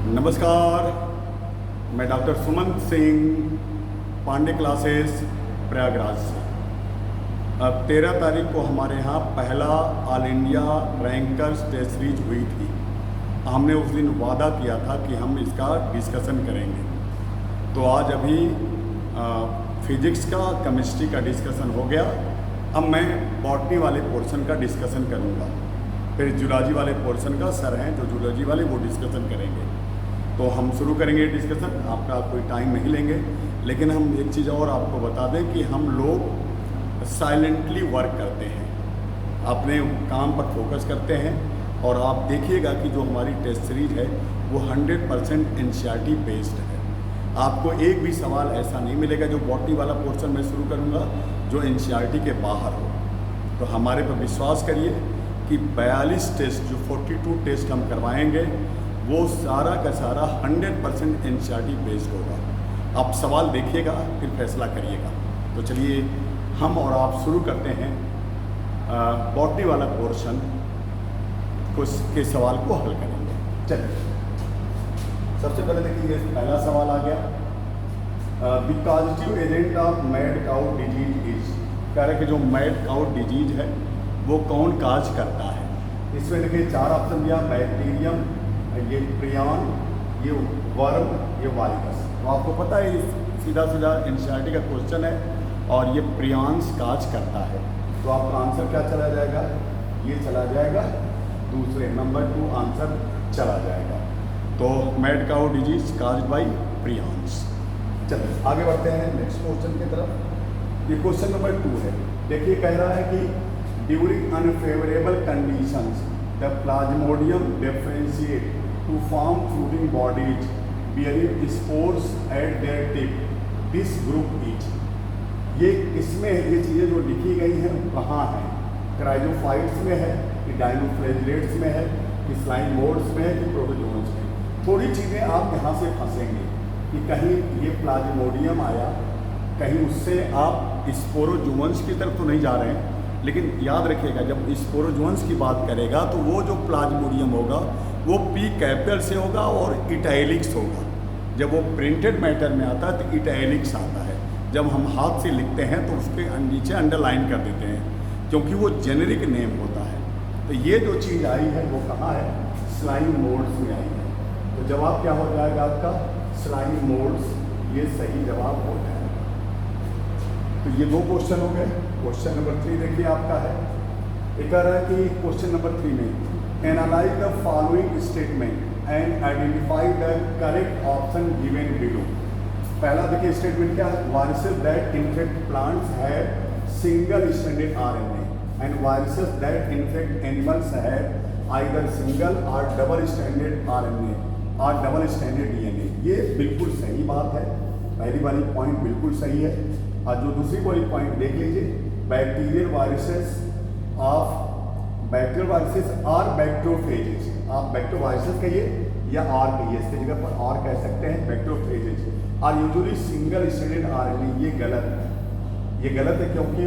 नमस्कार, मैं doctor Sumant Singh, Pandey classes, Prayagraj से। अब 13 तारीख को हमारे यहाँ पहला all India rankers test series हुई थी। हमने उस दिन वादा किया था कि हम इसका डिस्कशन करेंगे। तो आज अभी फिजिक्स का, केमिस्ट्री का डिस्कशन हो गया। अब मैं बॉटनी वाले पोर्शन का डिस्कशन करूँगा। फिर जूलॉजी वाले पोर्शन का सर हैं जो जूलॉजी वाले वो डिस्कशन करेंगे। तो हम शुरू करेंगे डिस्कशन। आपका कोई टाइम नहीं लेंगे, लेकिन हम एक चीज़ और आपको बता दें कि हम लोग साइलेंटली वर्क करते हैं, अपने काम पर फोकस करते हैं। और आप देखिएगा कि जो हमारी टेस्ट सीरीज है वो 100% एनसीईआरटी बेस्ड है। आपको एक भी सवाल ऐसा नहीं मिलेगा जो बॉटनी वाला पोर्शन मैं शुरू करूँगा जो एनसीईआरटी के बाहर हो। तो हमारे पर विश्वास करिए कि 42 टेस्ट, जो 42 टेस्ट हम करवाएंगे, वो सारा का सारा 100% एनसीईआरटी बेस्ड होगा। आप सवाल देखिएगा फिर फैसला करिएगा। तो चलिए हम और आप शुरू करते हैं बॉटनी वाला पोर्शन के सवाल को हल करेंगे। चलिए, सबसे पहले देखिए पहला सवाल आ गया। The causative agent of mad cow disease is. कह रहे कि जो मैड काउ डिजीज है वो कौन काज करता है। इसमें देखिए 4 ऑप्शन दिया, बैक्टीरियम, ये प्रियान, ये वर्म, ये वायरस। तो आपको पता है सीधा सीधा एनसीईआरटी का क्वेश्चन है और ये प्रियांस काज करता है। तो आपका आंसर क्या चला जाएगा? ये चला जाएगा दूसरे नंबर 2 आंसर चला जाएगा। तो mad cow disease caused by prions. चलिए आगे बढ़ते हैं नेक्स्ट क्वेश्चन की तरफ। ये क्वेश्चन नंबर 2 है। देखिए कह रहा है कि during unfavourable conditions the plasmodium differentiate to form fruiting bodies bearing spores at their tip. This group is। ये किसमें है? ये चीज़ें जो लिखी गई हैं कहाँ हैं? क्राइजोफाइट्स में है कि डायनोफ्लैजिलेट्स में है कि स्लाइमोड्स में है कि प्रोटोजोन्स में? थोड़ी चीज़ें आप यहाँ से फंसेंगे कि कहीं ये प्लाज्मोडियम आया, कहीं उससे आप स्पोरोजोन्स की तरफ तो नहीं जा रहे हैं। लेकिन याद रखिएगा जब स्पोरोजोन्स की बात करेगा तो वो जो प्लाज्मोडियम होगा वो पी कैपिटल से होगा और इटैलिक्स होगा। जब वो प्रिंटेड मैटर में आता है तो इटैलिक्स आता है। जब हम हाथ से लिखते हैं तो उसके नीचे अंडरलाइन कर देते हैं क्योंकि वो जेनेरिक नेम होता है। तो ये जो चीज़ आई है वो कहाँ है? स्लाइम मोड्स में आई है। तो जवाब क्या हो जाएगा आपका? Slime modes. ये सही जवाब हो जाएगा। तो ये 2 क्वेश्चन हो गए। क्वेश्चन नंबर 3 देखिए आपका है। ये कह रहा है कि क्वेश्चन नंबर 3 में analyse the following statement and identify the correct option given below. पहला देखिए स्टेटमेंट क्या है? Viruses that infect plants have single stranded RNA and viruses that infect animals have either single और डबल स्ट्रैंडेड आरएनए और double stranded DNA. ये बिल्कुल सही बात है। पहली वाली पॉइंट बिल्कुल सही है। और जो दूसरी वाली पॉइंट देख लीजिए, बैक्टीरियल वायरसेस और बैक्टीरियोफेजेस। आप बैक्टीरियोवायरसेस कहिए या आर कहिए, इसके जगह पर आर कह सकते हैं, बैक्टीरियोफेजेस। और यूजुअली सिंगल स्ट्रैंडेड आरएनए, ये गलत है। ये गलत है क्योंकि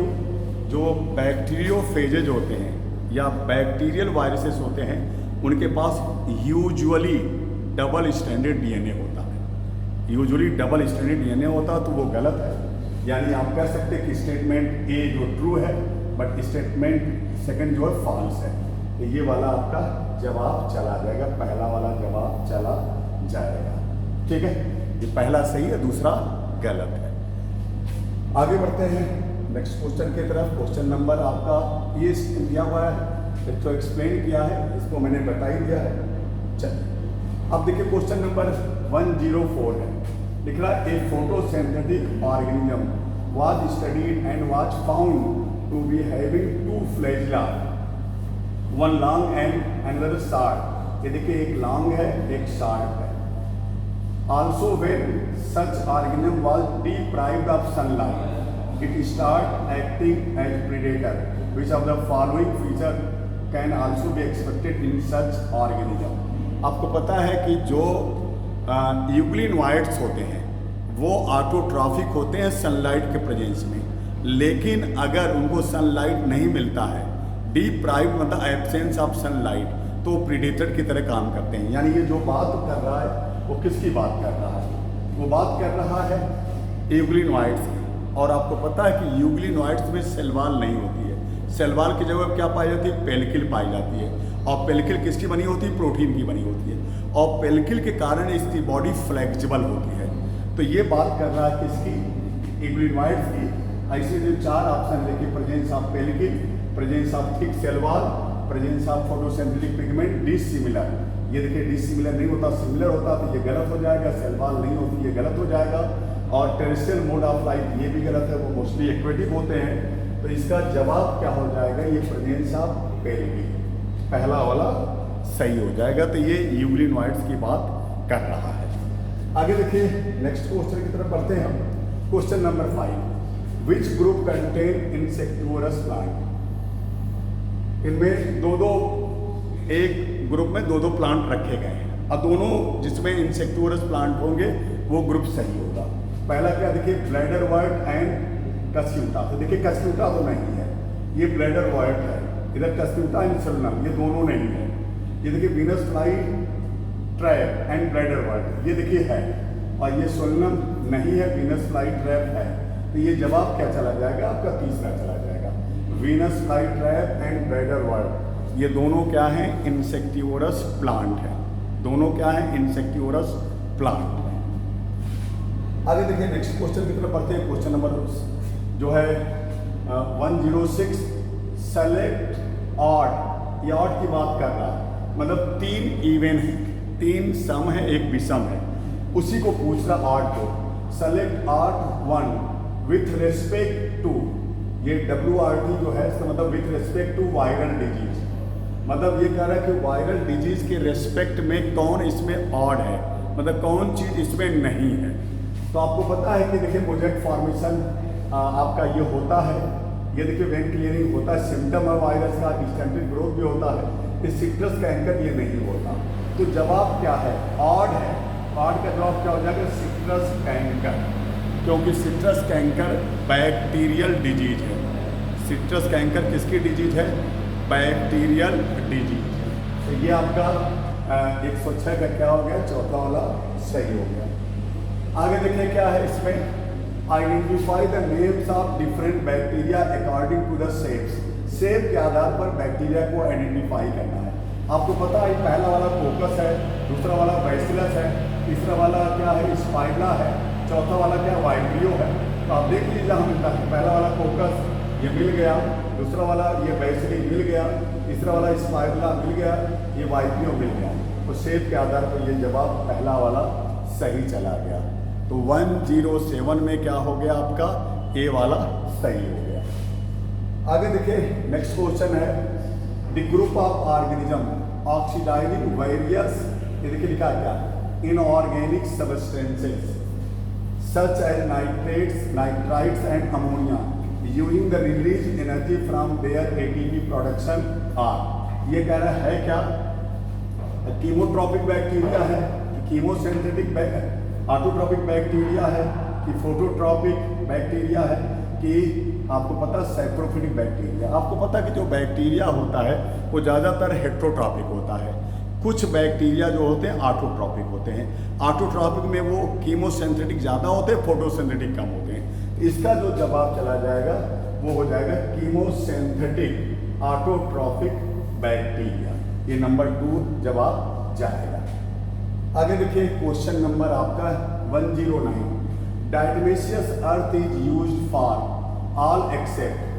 जो बैक्टीरियोफेजेज होते हैं या बैक्टीरियल वायरसेस होते हैं उनके पास यूजुअली डबल स्ट्रैंडेड डीएनए होता है। यूजुअली डबल स्ट्रैंडेड डीएनए होता है तो वो गलत है। यानी आप कह सकते हैं कि स्टेटमेंट ए जो ट्रू है बट स्टेटमेंट सेकंड जो है फॉल्स है। तो ये वाला आपका जवाब चला जाएगा, पहला वाला जवाब चला जाएगा। ठीक है, ये पहला सही है, दूसरा गलत है। आगे बढ़ते हैं नेक्स्ट क्वेश्चन की तरफ। क्वेश्चन नंबर आपका ये दिया हुआ है, तो एक्सप्लेन किया है, इसको मैंने बता ही दिया है। चलिए अब देखिए क्वेश्चन नंबर 104 है। लिख रहा है a photosynthetic organism was studied and was found to be having 2 flagella, one long and another short. ये देखिए एक लॉन्ग है एक शार्ट है। Also when such organism was deprived of sunlight it start acting as predator. Which of the following feature can also be expected in such organism. आपको पता है कि जो यूक्लिनोइड्स होते हैं वो ऑटोट्रॉफिक होते हैं सनलाइट के प्रेजेंस में। लेकिन अगर उनको सनलाइट नहीं मिलता है, डिप्राइव्ड मतलब एब्सेंस ऑफ सनलाइट, तो प्रीडेटर की तरह काम करते हैं। यानी ये जो बात कर रहा है वो किसकी बात कर रहा है? वो बात कर रहा है यूग्लिनोइड्स की। और आपको पता है कि यूग्लिनोइड्स में सेल वॉल नहीं होती है। सेल वॉल की जगह क्या पाई जाती है? पेल्किल पाई जाती है। और पेल्किल किसकी बनी होती है? प्रोटीन की बनी होती है। और पेल्किल के कारण इसकी बॉडी फ्लेक्सिबल होती है। तो ये बात कर रहा है किसकी? यूग्लिनोइड्स की। ऐसे जो 4 ऑप्शन देखिए, presence of pellicle, presence of thick cell wall, presence of photosynthetic pigment, dissimilar. ये देखिए डिसिमिलर नहीं होता, सिमिलर होता तो ये गलत हो जाएगा। सेल वॉल नहीं होती, ये गलत हो जाएगा। और टेरेस्ट्रियल मोड ऑफ लाइफ ये भी गलत है, वो मोस्टली एक्वेटिव होते हैं। तो इसका जवाब क्या हो जाएगा? ये प्रेजेंस ऑफ पेल्किल, पहला वाला सही हो जाएगा। तो ये यूग्लिनोइड्स की बात कर रहा है। आगे देखिए, नेक्स्ट क्वेश्चन की तरफ बढ़ते हैं हम। Question number 5, which group contain insectivorous plant? इनमें दो एक ग्रुप में दो प्लांट रखे गए हैं। अब दोनों जिसमें इंसेक्टिवोरस प्लांट होंगे वो ग्रुप सही होगा। पहला क्या देखिए, ब्लैडरवर्ट एंड कस्यूटा। तो देखिए कस्यूटा तो नहीं है, ये ब्लैडरवर्ट है। इधर कस्यूटा एंड सोलनम, ये दोनों नहीं है। ये देखिए वीनस फ्लाई ट्रैप एंड ब्लैडरवर्ट, ये देखिए है। और ये सोलनम नहीं है, वीनस फ्लाई ट्रैप है। तो ये जवाब क्या चला जाएगा? आपका तीसरा चला जाएगा। वीनस फ्लाई ट्रैप एंड ब्लैडरवर्ट, ये दोनों क्या हैं? इंसेक्टिवोरस प्लांट है। दोनों क्या है? इंसेक्टिवोरस प्लांट है। आगे देखिए, नेक्स्ट क्वेश्चन की तरफ बढ़ते हैं। क्वेश्चन नंबर जो है 106, सेलेक्ट ऑड। ये ऑड की बात कर रहा है, मतलब 3 इवन है, 3 सम है, एक विषम है, उसी को पूछ रहा ऑड को। Select odd 1 with respect to, ये WRT जो है इसका मतलब with respect to viral disease. मतलब ये कह रहा है कि वायरल डिजीज के रेस्पेक्ट में कौन इसमें ऑड है, मतलब कौन चीज इसमें नहीं है। तो आपको पता है कि देखिए मोजेक फॉर्मेशन आपका ये होता है। ये देखिए वेन क्लियरिंग होता है, सिम्टम है वायरस का, डिस्टेंटेड ग्रोथ भी होता है। इस सिट्रस कैंकर ये नहीं होता। तो जवाब क्या है? ऑड है। ऑड का जवाब क्या हो जाएगा? सिट्रस कैंकर, क्योंकि सिट्रस कैंकर बैक्टीरियल डिजीज है। सिट्रस कैंकर किसकी डिजीज है? Bacterial disease. तो ये आपका 106 का क्या हो गया? चौथा वाला सही हो गया। आगे देखिए क्या है इसमें, identify the names of different bacteria according to the shapes. Shape के आधार पर बैक्टीरिया को आइडेंटिफाई करना है। आपको पता है पहला वाला कोकस है, दूसरा वाला बैसिलस है, तीसरा वाला क्या है? स्पाइरला है, चौथा वाला क्या? वाइब्रियो है। तो आप देख लीजिए, हम पहला वाला कोकस ये मिल गया, दूसरा वाला ये बैसिली मिल गया, तीसरा वाला स्पाइरला मिल गया, ये वाइब्रियो मिल गया। तो शेप के आधार पर ये जवाब पहला वाला सही चला गया। तो 107 में क्या हो गया आपका? ए वाला सही हो गया। आगे देखिए, नेक्स्ट क्वेश्चन है, the group of organism oxidising various, ये देखिए लिखा क्या? Inorganic substances such as nitrates, nitrites and ammonia using the release energy from their ATP production are. ये कह रहा है क्या? कीमोट्रॉपिक बैक्टीरिया है, कीमोसिंथेटिक ऑटोट्रॉपिक बैक्टीरिया है, कि फोटोट्रॉपिक बैक्टीरिया है, कि आपको पता सैप्रोफिलिक बैक्टीरिया। आपको पता कि जो बैक्टीरिया होता है वो ज़्यादातर हेट्रोट्रॉपिक होता है। कुछ बैक्टीरिया जो होते हैं ऑटोट्रॉपिक होते हैं। ऑटोट्रॉपिक में वो कीमोसिंथेटिक ज़्यादा होते हैं, फोटोसिंथेटिक कम होते हैं। इसका जो जवाब चला जाएगा वो हो जाएगा कीमोसिंथेटिक ऑटोट्रॉपिक बैक्टीरिया। ये नंबर 2 जवाब जाएगा। आगे देखिए, क्वेश्चन नंबर आपका 109, diatomaceous earth is used for all except.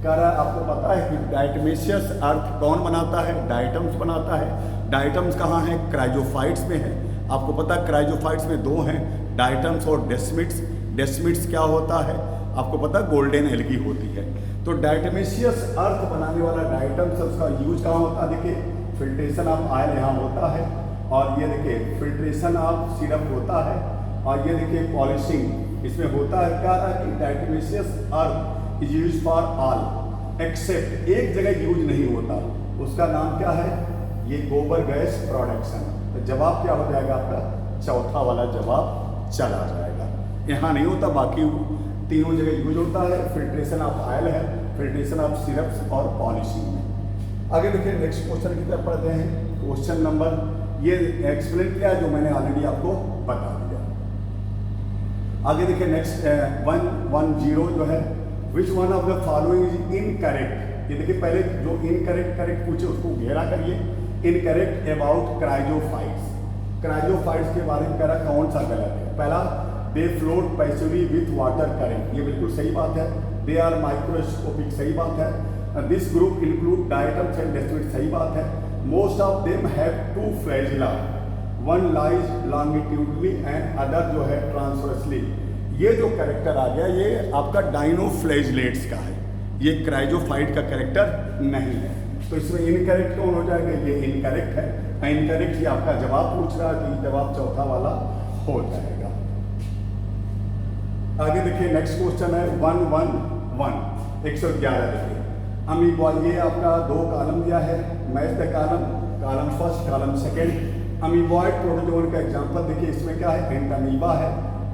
कह रहा है आपको पता है कि डायटमेशियस अर्थ कौन बनाता है? डाइटम्स बनाता है। डाइटम्स कहाँ है? क्राइजोफाइट्स में है। आपको पता है क्राइजोफाइट्स में 2 हैं, डाइटम्स और डेस्मिड्स। डेस्मिड्स क्या होता है? आपको पता है गोल्डन एल्गी होती है। तो डायटमेशियस अर्थ बनाने वाला डाइटम्स, उसका यूज कहाँ होता है? देखिए फिल्ट्रेशन ऑफ आयल यहाँ होता है, और ये देखिए फिल्ट्रेशन ऑफ सिरप होता है, और ये देखिए पॉलिशिंग इसमें होता है। क्या रहा कि diatomaceous earth is use for all except, एक जगह यूज नहीं होता, उसका नाम क्या है? ये गोबर गैस प्रोडक्शन। तो जवाब क्या हो जाएगा आपका? चौथा वाला जवाब चला जाएगा। यहाँ नहीं होता, बाकी तीनों जगह यूज होता है। फिल्ट्रेशन ऑफ ऑयल है, फिल्ट्रेशन ऑफ सिरप्स और पॉलिशिंग में। आगे देखिए, नेक्स्ट क्वेश्चन की तरफ पढ़ते हैं। क्वेश्चन नंबर ये एक्सप्लेन किया जो मैंने ऑलरेडी आपको बता दिया। आगे देखिए नेक्स्ट 110 जो है, which one of the following is incorrect. ये देखिए पहले जो इनकरेक्ट करेक्ट पूछे उसको घेरा करिए। इनकरेक्ट अबाउट क्राइजोफाइट्स, क्राइजोफाइट्स के बारे में कह रहा कौन सा गलत है। पहला, दे float passively with water current, ये बिल्कुल सही बात है। दे आर माइक्रोस्कोपिक, सही बात है। This group include diatoms and destinate, सही बात है। Most of them have two flagella, one lies longitudinally and other जो है ट्रांसवर्सली। ये जो कैरेक्टर आ गया ये आपका डाइनोफ्लैजिलेट्स का है, ये क्राइजोफाइट का कैरेक्टर नहीं है। तो इसमें इनकरेक्ट कौन हो जाएगा, ये इनकरेक्ट है। इनकरेक्ट ही आपका जवाब पूछ रहा है, कि जवाब चौथा वाला हो जाएगा। आगे देखिए नेक्स्ट क्वेश्चन है 111 111। देखिए अमीबा, ये आपका 2 कॉलम दिया है, match the column first column second. Amoeboid protozoan का एग्जांपल देखिए, इसमें क्या है, एंटामीबा है,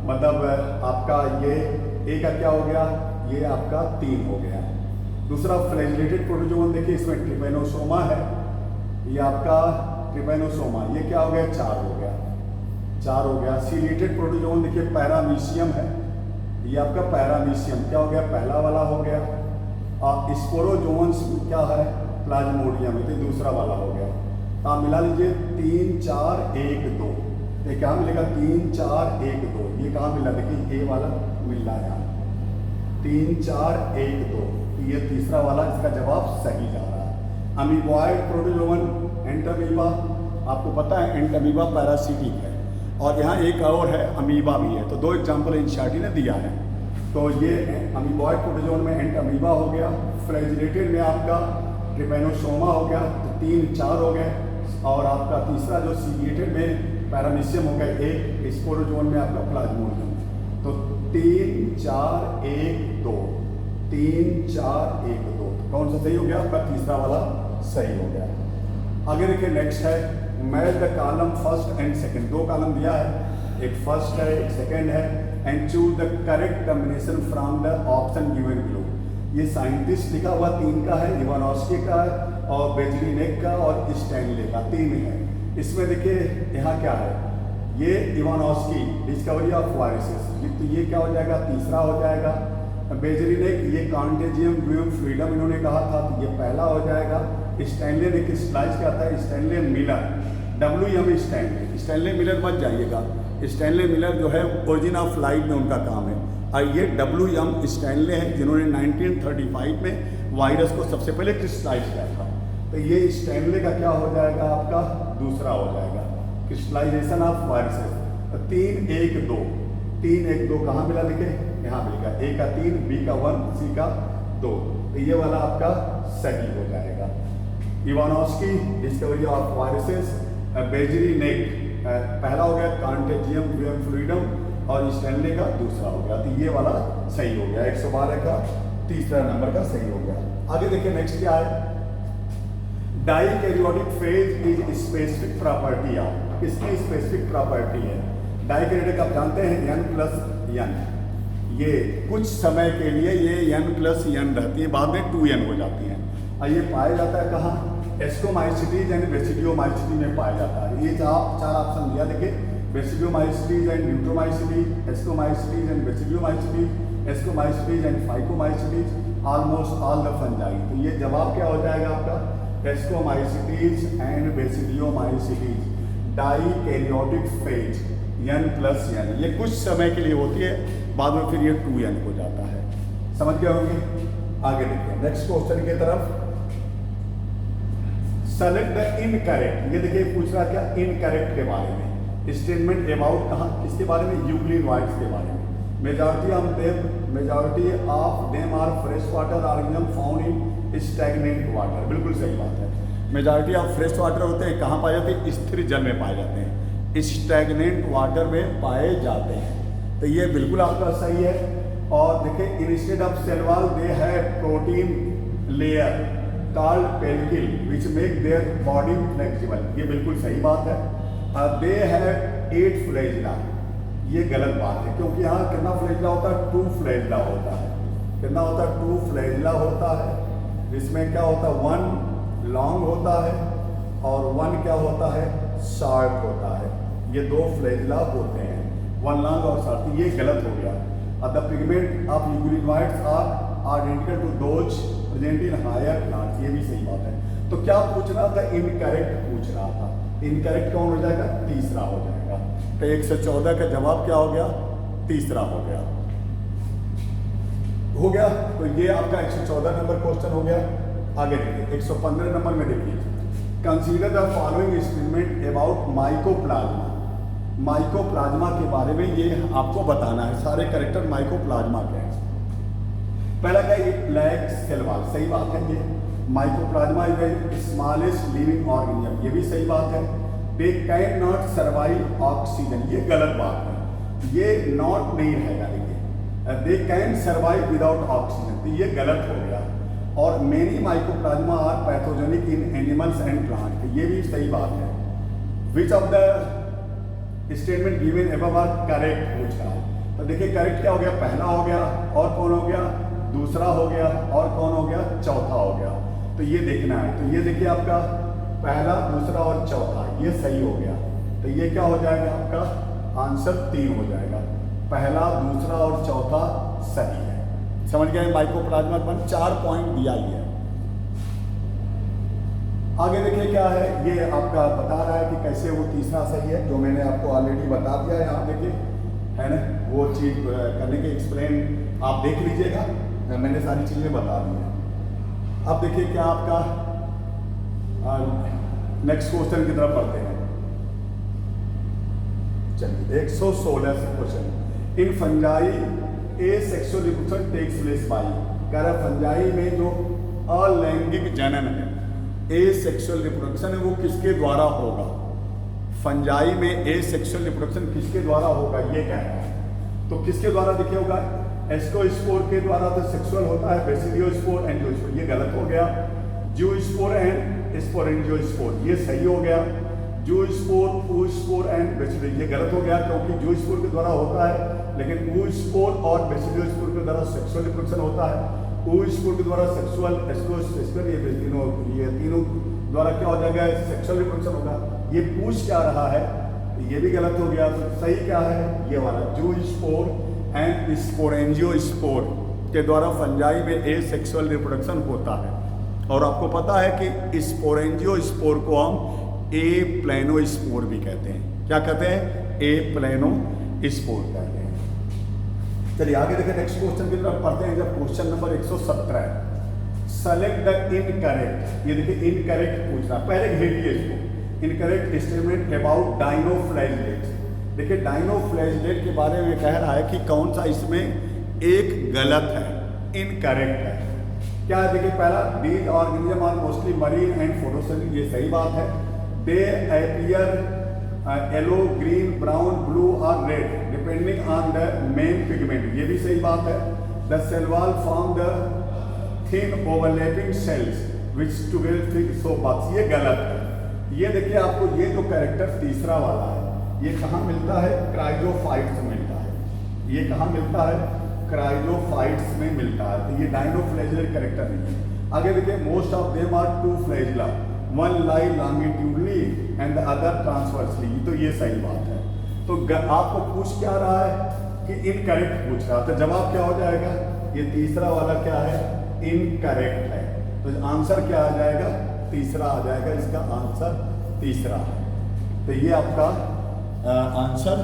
मतलब आपका ये ए का क्या हो गया, ये आपका 3 हो गया। दूसरा फ्लैजिलेटेड प्रोटोजोन देखिए, इसमें ट्रिपेनोसोमा है, ये आपका ट्रिपेनोसोमा, ये क्या हो गया, 4 हो गया, 4 हो गया। सीलिएटेड प्रोटोजोन देखिए पैरामीशियम है, ये आपका पैरामीशियम क्या हो गया, पहला वाला हो गया। और स्पोरोजोन्स क्या है, प्लाज्मोडियम, ये दूसरा वाला हो गया। तो आप मिला लीजिए 3 4 1 2, ये क्या मिलेगा 3 4 1 2, ये कहाँ मिला, देखिए ए वाला मिल रहा है यहाँ 3 4 1 2, ये तीसरा वाला इसका जवाब सही जा रहा है। अमीबॉइड प्रोटोजोन एंटामीबा, आपको पता है एंटामीबा पैरासिटिक है, और यहाँ एक और है अमीबा भी है। तो 2 एग्जाम्पल एनसीईआरटी ने दिया है। तो ये अमीबॉइड प्रोटोजोन में एंटामीबा हो गया, फ्लैजिलेटेड में आपका ट्रिपेनोसोमा हो गया, तो 3 4 हो गए। और आपका तीसरा जो सीलिएटेड में पैरामीशियम हो गया 1, स्पोरोजोन में आपका प्लाज्मोडियम। तो 3 4 1 2, 3 4 1 2, तो कौन सा सही हो गया, आपका तीसरा वाला सही हो गया। आगे देखिए नेक्स्ट है match the column first and second, 2 column दिया है, एक फर्स्ट है एक सेकंड है। And choose the correct combination from the option given below. ये साइंटिस्ट लिखा हुआ 3 का है, इवानोस्की का है, और बेजलिनेक का और स्टैनले का, 3 है। इसमें देखिए यहाँ क्या है, ये इवानोस्की डिस्कवरी ऑफ वायरसेस, तो ये क्या हो जाएगा, तीसरा हो जाएगा। बेजलिनेक ये कॉन्टेजियम ड्यूम फ्रीडम इन्होंने कहा था, तो ये पहला हो जाएगा। स्टैनले ने किस स्लाइस का था, Stanley Miller, WM Stanley Miller मत जाइएगा, स्टैनले मिलर जो है ओरिजिन ऑफ लाइफ में उनका काम है। और ये WM स्टैनले हैं जिन्होंने 1935 में वायरस को सबसे पहले क्रिस्टलाइज किया था। तो ये स्टैनले का क्या हो जाएगा, आपका दूसरा हो जाएगा, क्रिस्टलाइजेशन ऑफ वायरसेस। 3 1 2, 3 1 2 कहाँ मिला, देखे यहाँ मिलेगा, A का 3, B का 1, C का 2, तो ये वाला आपका सही हो जाएगा। इवानोस्की डिस्कवरी ऑफ वायरसेस, बेजलिनेक पहला हो गया, कॉन्टेजियम ड्यूम फ्रीडम, और स्टैनले का दूसरा हो गया, तो ये वाला सही हो गया। 112 का तीसरा नंबर का सही हो गया। आगे देखिए नेक्स्ट क्या है, dikaryotic phase is specific property of, इसकी स्पेसिफिक प्रॉपर्टी है। डाइकैरियोटिक आप जानते हैं N+N, ये कुछ समय के लिए ये N+N रहती है, बाद में 2N हो जाती है। और ये पाया जाता है कहाँ, एस्कोमाइसिटीज एंड बेसिडियोमाइसिटी में पाया जाता है। ये 4 ऑप्शन दिया, देखिए basidiomycetes and deuteromycetes, ascomycetes and basidiomycetes, ascomycetes and phycomycetes, almost all the fungi. तो ये जवाब क्या हो जाएगा आपका, ascomycetes and basidiomycetes, dikaryotic phase N+N, ये कुछ समय के लिए होती है, बाद में फिर ये 2N हो जाता है। समझ गए होंगे। आगे देखिए नेक्स्ट क्वेश्चन की तरफ, सेलेक्ट द इनकरेक्ट। ये देखिए पूछ रहा क्या, इनकरेक्ट के बारे में, स्टेटमेंट अबाउट कहाँ, किसके बारे में, यूक्लिनॉइड्स के बारे में। Majority of them are fresh water organism found in stagnant water, बिल्कुल सही बात है। मेजॉरिटी ऑफ फ्रेश वाटर होते हैं, कहाँ पाए जाते हैं, स्थिर जल में पाए जाते हैं, स्टैग्नेंट वाटर में पाए जाते हैं। तो ये बिल्कुल आपका सही है। और देखिए instead of cell wall they have protein layer called pellicle which make their body flexible, ये बिल्कुल सही बात है। दे हैव 8 फ्लैजिला, ये गलत बात है, क्योंकि यहाँ कितना फ्लैजिला होता है, 2 फ्लैजिला होता है। कितना होता है, 2 फ्लैजिला होता है, जिसमें क्या होता है, 1 लॉन्ग होता है और वन क्या होता है, शार्क होता है। ये दो फ्लैजिला होते हैं, वन लॉन्ग और शार्क। ये गलत हो गया। The pigment of euglenoids are identical to those present in higher plants. ये भी सही बात है। तो क्या पूछ रहा था, इनकरेक्ट पूछ रहा था। इनकरेक्ट कौन हो जाएगा, तीसरा हो जाएगा। तो 114 का जवाब क्या हो गया, तीसरा हो गया। तो ये आपका 114 नंबर क्वेश्चन हो गया। आगे देखिए 115 नंबर में देखिए, consider the following statement about mycoplasma. Mycoplasma के बारे में ये आपको बताना है, सारे कैरेक्टर माइकोप्लाज्मा के हैं। पहला क्या, ये ब्लैक सेल वॉल, सही बात है। ये mycoplasma is the smallest living organism, ये भी सही बात है। They can not survive oxygen, ये गलत बात है। ये नॉट नहीं रहेगा, देखिए they can survive without oxygen, तो ये गलत हो गया। और many mycoplasma are pathogenic in animals and plant, ये भी सही बात है। Which of the statement given above are correct पूछ रहा है। तो देखिए करेक्ट क्या हो गया, पहला हो गया, और कौन हो गया, दूसरा हो गया, और कौन हो गया, चौथा हो गया। तो ये देखना है। तो ये देखिए आपका पहला, दूसरा और चौथा ये सही हो गया। तो ये क्या हो जाएगा, आपका आंसर 3 हो जाएगा। पहला, दूसरा और चौथा सही है। समझ गए, माइकोप्लाज्मा पर 4 पॉइंट दिया ही है। आगे देखिए क्या है, ये आपका बता रहा है कि कैसे वो तीसरा सही है, जो मैंने आपको ऑलरेडी बता दिया है। यहाँ देखिए है ना, वो चीज करने के एक्सप्लेन आप देख लीजिएगा, मैंने सारी चीजें बता दी हैं। अब देखिए क्या आपका नेक्स्ट क्वेश्चन की तरफ पढ़ते हैं। चलिए 116 question, in fungi asexual reproduction takes place by. कह रहा फंजाई में जो अलैंगिक जनन है, ए सेक्सुअल रिप्रोडक्शन है, वो किसके द्वारा होगा। फंजाई में ए सेक्सुअल रिप्रोडक्शन किसके द्वारा होगा, ये कह रहा है। तो किसके द्वारा देखिए होगा, एस्कोस्पोर के द्वारा तो सेक्सुअल होता है, बेसिडियोस्पोर, एंजियोस्पोर, ये गलत हो गया। जूस्पोर एंड स्पोरेंजियोस्पोर, ये सही हो गया। जूस्पोर, ऊस्पोर एंड बेसिडियो, ये गलत हो गया, क्योंकि जूस्पोर के द्वारा होता है, लेकिन ऊस्पोर और बेसिडियोस्पोर के द्वारा सेक्सुअल रिप्रोडक्शन होता है। ऊस्पोर के द्वारा सेक्सुअल, एस्कोस्पोर, ये तीनों द्वारा क्या हो जाएगा, सेक्सुअल रिप्रोडक्शन होगा। ये पूछ क्या रहा है, ये भी गलत हो गया। तो सही क्या है, ये वाला जूस्पोर एंड स्पोरेंजियोस्पोर के द्वारा फंजाई में ए सेक्सुअल रिप्रोडक्शन होता है। और आपको पता है कि स्पोरेंजियोस्पोर को हम ए प्लेनोस्पोर भी कहते हैं। क्या कहते हैं, ए प्लेनोस्पोर कहते हैं। चलिए आगे देखिए नेक्स्ट क्वेश्चन की तरफ पढ़ते हैं। जब question number 117, select the incorrect, ये देखिए इनकरेक्ट पूछ रहा है। पहले घेरिए इसको, इनकरेक्ट स्टेटमेंट अबाउट डायनोफ्लैजिलेट। देखिए डायनोफ्लैजिलेट के बारे में कह रहा है कि कौन सा इसमें एक गलत है, इनकरेक्ट है। क्या है, देखिए पहला, these organism are mostly marine and photosynthetic, ये सही बात है। They appear yellow, green, brown, blue और red depending on the main pigment, ये भी सही बात है। The cell wall form the thin overlapping cells which together fit so box, ये गलत है। ये देखिए आपको ये जो कैरेक्टर तीसरा वाला है, ये कहाँ मिलता है, क्राइजोफाइट्स में मिलता है। ये कहाँ मिलता है, क्राइजोफाइट्स में मिलता है। तो ये डायनोफ्लैजिलेट कैरेक्टर नहीं है। आगे देखिए, most of them are two flagella, one lie longitudinally and the other transversally, तो ये सही बात है। तो आपको पूछ क्या रहा है कि इनकरेक्ट पूछ रहा है। तो जवाब क्या हो जाएगा, ये तीसरा वाला क्या है, इनकरेक्ट है। तो आंसर क्या आ जाएगा, तीसरा आ जाएगा। इसका आंसर तीसरा है। तो ये आपका आंसर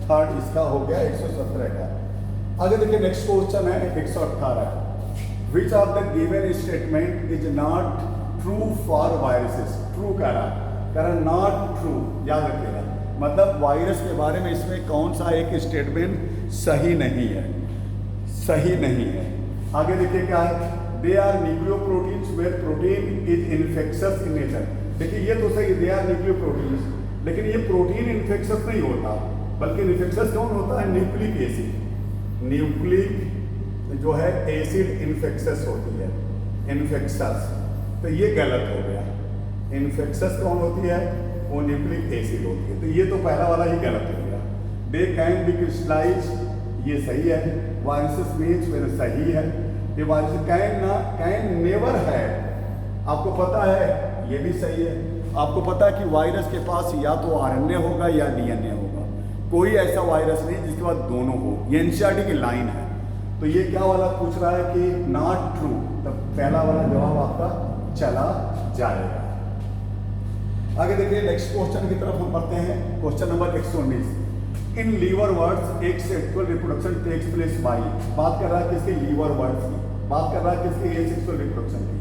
थर्ड इसका हो गया 117 का। आगे देखिए नेक्स्ट क्वेश्चन है 118, विच of the given statement is not true for viruses. True कह रहा नॉट ट्रू, याद रखिएगा, मतलब वायरस के बारे में इसमें कौन सा एक स्टेटमेंट सही नहीं है, सही नहीं है। आगे देखिए क्या है, they are nucleoproteins where protein is infectious in nature. देखिए ये तो सही, दे आर न्यूक्लियोप्रोटीन्स, लेकिन ये प्रोटीन इन्फेक्शस नहीं होता, बल्कि इन्फेक्शस कौन होता है, न्यूक्लिक एसिड। न्यूक्लिक जो है एसिड इन्फेक्शस होती है, इन्फेक्शस। तो ये गलत हो गया। इन्फेक्शस कौन होती है, वो न्यूक्लिक एसिड होती है। तो ये तो पहला वाला ही गलत हो गया। दे कैन बी क्रिस्टलाइज, ये सही है। वायरसेस मीन्स मेरा सही है। ये वायरस कैन ना, कैन नेवर है, आपको पता है, ये भी सही है। आपको पता है कि वायरस के पास या तो आरएनए होगा या डीएनए होगा, कोई ऐसा वायरस नहीं जिसके पास दोनों हो। ये एनसीईआरटी की लाइन है। तो ये क्या वाला पूछ रहा है कि नॉट ट्रू, तब पहला वाला जवाब आपका चला जाएगा। आगे देखिए नेक्स्ट क्वेश्चन की तरफ हम बढ़ते हैं। Question number 119, in liverworts asexual reproduction takes place by, बात कर रहा है किसकी, लीवर वर्ड्स की, बात कर रहा है किसकी, ए सेक्सुअल रिप्रोडक्शन की।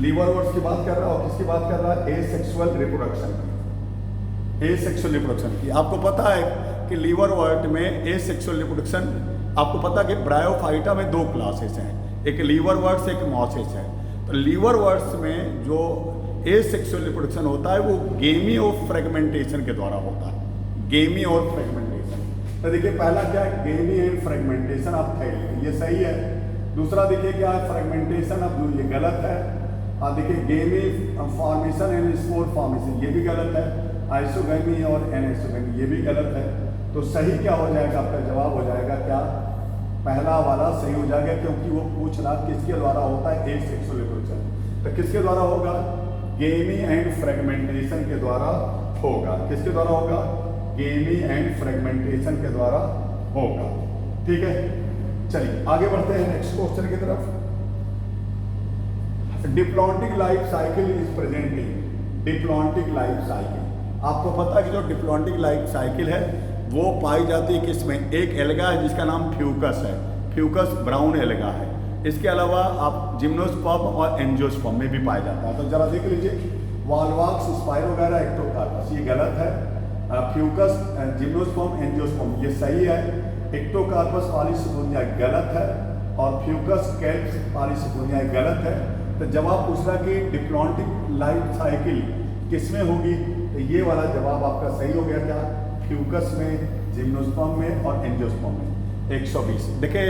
लीवर वर्ड्स की बात कर रहा है और किसकी बात कर रहा है, ए सेक्सुअल रिप्रोडक्शन की, ए सेक्सुअल रिप्रोडक्शन की। आपको पता है कि लीवर वर्ड में ए सेक्सुअल रिप्रोडक्शन, आपको पता है कि ब्रायोफाइटा में दो क्लासेस हैं, एक लीवर वर्ड्स एक मॉसेस है। तो लीवर वर्ड्स में जो ए सेक्सुअल रिप्रोडक्शन होता है वो गेमी और फ्रेगमेंटेशन के द्वारा होता है, गेमी और फ्रेगमेंटेशन। तो देखिए पहला क्या है, गेमी एंड फ्रेगमेंटेशन, आप थे ये सही है। दूसरा देखिए क्या है, फ्रेगमेंटेशन, अब ये गलत है। और देखिए गेमी फॉर्मेशन एंड स्पोर फॉर्मेशन, ये भी गलत है। आइसोगेमी और एनआइसोगेमी, ये भी गलत है। तो सही क्या हो जाएगा, आपका जवाब हो जाएगा क्या, पहला वाला सही हो जाएगा, क्योंकि वो पूछ रहा किसके द्वारा होता है, ए सेक्सुअल रिप्रोडक्शन। तो किसके द्वारा होगा, गेमी एंड फ्रेगमेंटेशन के द्वारा होगा। किसके द्वारा होगा, गेमी एंड फ्रेगमेंटेशन के द्वारा होगा। ठीक है, चलिए आगे बढ़ते हैं नेक्स्ट क्वेश्चन की तरफ। Diplontic life cycle is presenting, diplontic life cycle, आपको पता है कि जो डिप्लॉन्टिक लाइफ साइकिल है वो पाई जाती है किसमें, एक एल्गा है जिसका नाम फ्यूकस है, फ्यूकस ब्राउन एल्गा है। इसके अलावा आप जिम्नोस्पर्म और एंजियोस्पर्म में भी पाया जाता है। तो जरा देख लीजिए, वॉल्वॉक्स, स्पाइरोगैरा, एक्टोकार्पस, ये गलत है। फ्यूकस, जिम्नोस्पर्म, एंजियोस्पर्म ये सही है। एक्टोकार्पस पॉलीसिफोनिया गलत है और फ्यूकस कैल्प्स पॉलीसिफोनिया गलत है। तो जवाब पूछ रहा कि डिप्लॉन्टिक लाइफ साइकिल किसमें होगी, तो ये वाला जवाब आपका सही हो गया क्या, फ्यूकस में, जिम्नोस्पर्म में और एंजियोस्पर्म में। 120। देखिए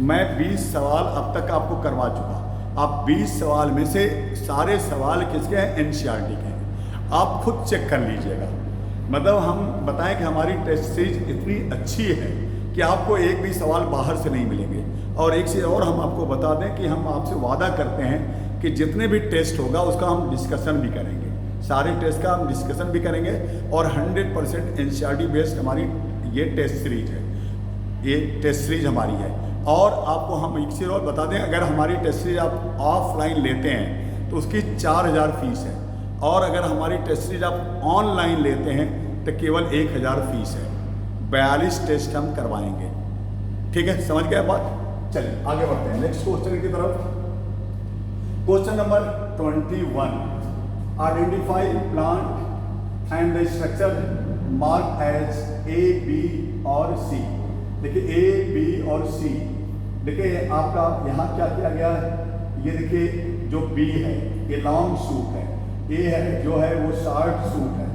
मैं 20 सवाल अब तक आपको करवा चुका, आप 20 सवाल में से सारे सवाल किसके हैं, एनसीईआरटी के हैं। आप खुद चेक कर लीजिएगा। मतलब हम बताएं कि हमारी टेस्ट सीरीज इतनी अच्छी है कि आपको एक भी सवाल बाहर से नहीं मिलेंगे। और एक चीज़ और हम आपको बता दें कि हम आपसे वादा करते हैं कि जितने भी टेस्ट होगा उसका हम डिस्कशन भी करेंगे, सारे टेस्ट का हम डिस्कशन भी करेंगे। और 100% एनसीईआरटी बेस्ड हमारी ये टेस्ट सीरीज है, ये टेस्ट सीरीज हमारी है। और आपको हम एक चीज़ और बता दें, अगर हमारी टेस्ट सीरीज आप ऑफलाइन लेते हैं तो उसकी 4000 फीस है, और अगर हमारी टेस्ट सीरीज आप ऑनलाइन लेते हैं तो केवल 1000 फीस है। 42 टेस्ट हम करवाएंगे। ठीक है, समझ गए बात। चलिए आगे बढ़ते हैं नेक्स्ट क्वेश्चन की तरफ। Question number 21, identify plant and the structure mark as A, B और सी। देखिए ए, बी और सी, देखिए आपका यहाँ क्या किया गया है, ये देखिए जो बी है ये लॉन्ग सूट है, ए है जो है वो शॉर्ट सूट है,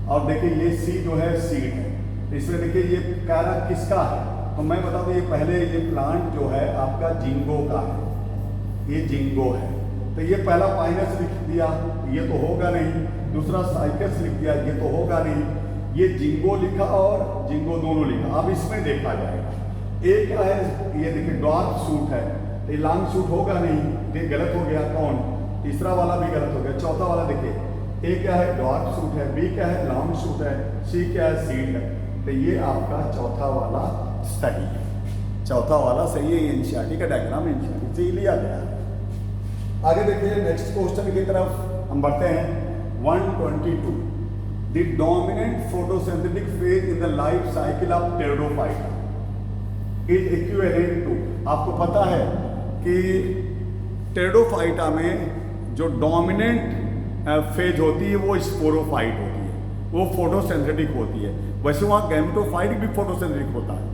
और देखिए ये सी जो है सीड है। इसमें देखिए ये कह रहा किसका है, तो मैं बता दूं ये पहले ये प्लांट जो है आपका जिंगो का है, ये जिंगो है। तो ये पहला पाइनस लिख दिया, ये तो होगा नहीं। दूसरा साइकस लिख दिया, ये तो होगा नहीं। ये जिंगो लिखा और जिंगो दोनों लिखा। अब इसमें देखा जाएगा ए क्या है, ये देखिए डॉर्क सूट है, ये लॉन्ग सूट होगा नहीं, ये गलत हो गया। कौन, तीसरा वाला भी गलत हो गया। चौथा वाला देखिए ए क्या है, डॉर्क सूट है, बी क्या है, लॉन्ग सूट है, सी क्या है, सीड है। तो ये आपका चौथा वाला सही है, चौथा वाला सही है। एनसीईआरटी का डायग्राम एनसीईआरटी से ही लिया गया है। आगे देखिए नेक्स्ट क्वेश्चन की तरफ हम बढ़ते हैं। 122, the dominant photosynthetic phase in the life cycle of pteridophyta is equivalent to. आपको पता है कि टेरिडोफाइटा में जो डोमिनेंट फेज होती है वो स्पोरोफाइट होती है, वो फोटोसिंथेटिक होती है। वैसे वहाँ गैमेटोफाइट भी फोटोसिंथेटिक होता है,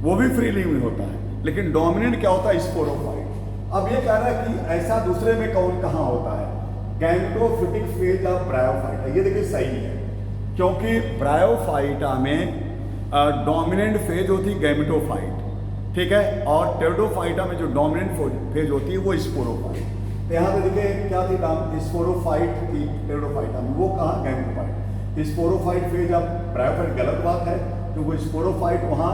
वो भी फ्री लिविंग होता है, लेकिन डोमिनेंट क्या होता है, स्पोरोफाइट। अब ये कह रहा है कि ऐसा दूसरे में कौन कहाँ होता है, गैमेटोफिटिक फेज ऑफ ब्रायोफाइटा। ये देखिए सही है, क्योंकि ब्रायोफाइटा में डोमिनेंट फेज होती है गैमेटोफाइट, ठीक है, और टेरिडोफाइटा में जो डोमिनेंट फेज होती है वो स्पोरोफाइट। तो यहाँ पे देखिए क्या थी, स्पोरोफाइट थी टेरिडोफाइटा में, वो कहाँ, gametophyte. Sporophyte phase of bryophyte गलत बात है, तो वो स्पोरोफाइट वहाँ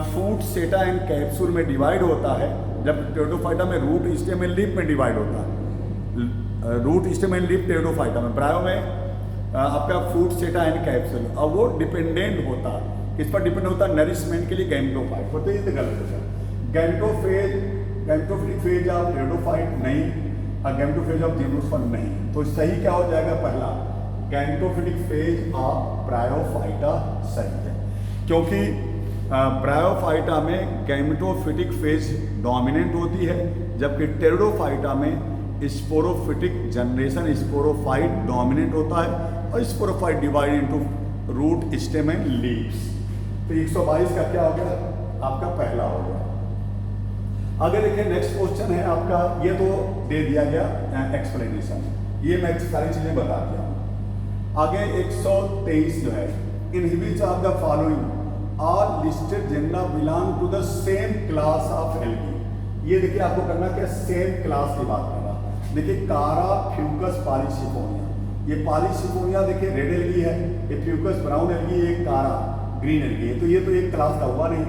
फ्रूट, सेटा एंड कैप्सूल में डिवाइड होता है, जब टेरिडोफाइटा में रूट, स्टेम एंड लीफ में डिवाइड होता है। Root stem and leaf pteridophyta में, ब्रायो में आपका फूड सेटा एंड कैप्सूल, अब वो डिपेंडेंट होता है, किस पर डिपेंड होता है, नरिशमेंट के लिए गैमेटोफाइट होते, ये तो गलत हो जाए। गैमेटोफिटिक फेज ऑफ टेरिडोफाइट नहीं, और गैमेटोफेज ऑफ जिम्नोस्पर्म नहीं, तो सही क्या हो जाएगा, पहला गैमेटोफिटिक फेज ऑफ ब्रायोफाइटा सही है, क्योंकि ब्रायोफाइटा में गैमेटोफिटिक फेज डोमिनेंट होती है, जबकि टेरिडोफाइटा में स्पोरोफिटिक जनरेशन स्पोरोफाइट डोमिनेंट होता है, और sporophyte divide into root stem and leaves. तो 122 का क्या हो गया, आपका पहला हो गया। आगे देखिए नेक्स्ट क्वेश्चन है आपका, ये तो दे दिया गया एक्सप्लेनेशन, ये मैं सारी चीजें बता दिया हूँ। आगे 123 जो है, in which of the following are listed genera belong to the same class of algae. ये देखिए आपको करना क्या, सेम क्लास की बात करना। देखिए कारा फ्यूकस पॉलीसिफोनिया, ये पॉलीसिफोनिया देखिए रेड एल्गी है, ये फ्यूकस ब्राउन एल्गी, ये कारा ग्रीन एल्गी है, तो ये तो एक क्लास का हुआ नहीं।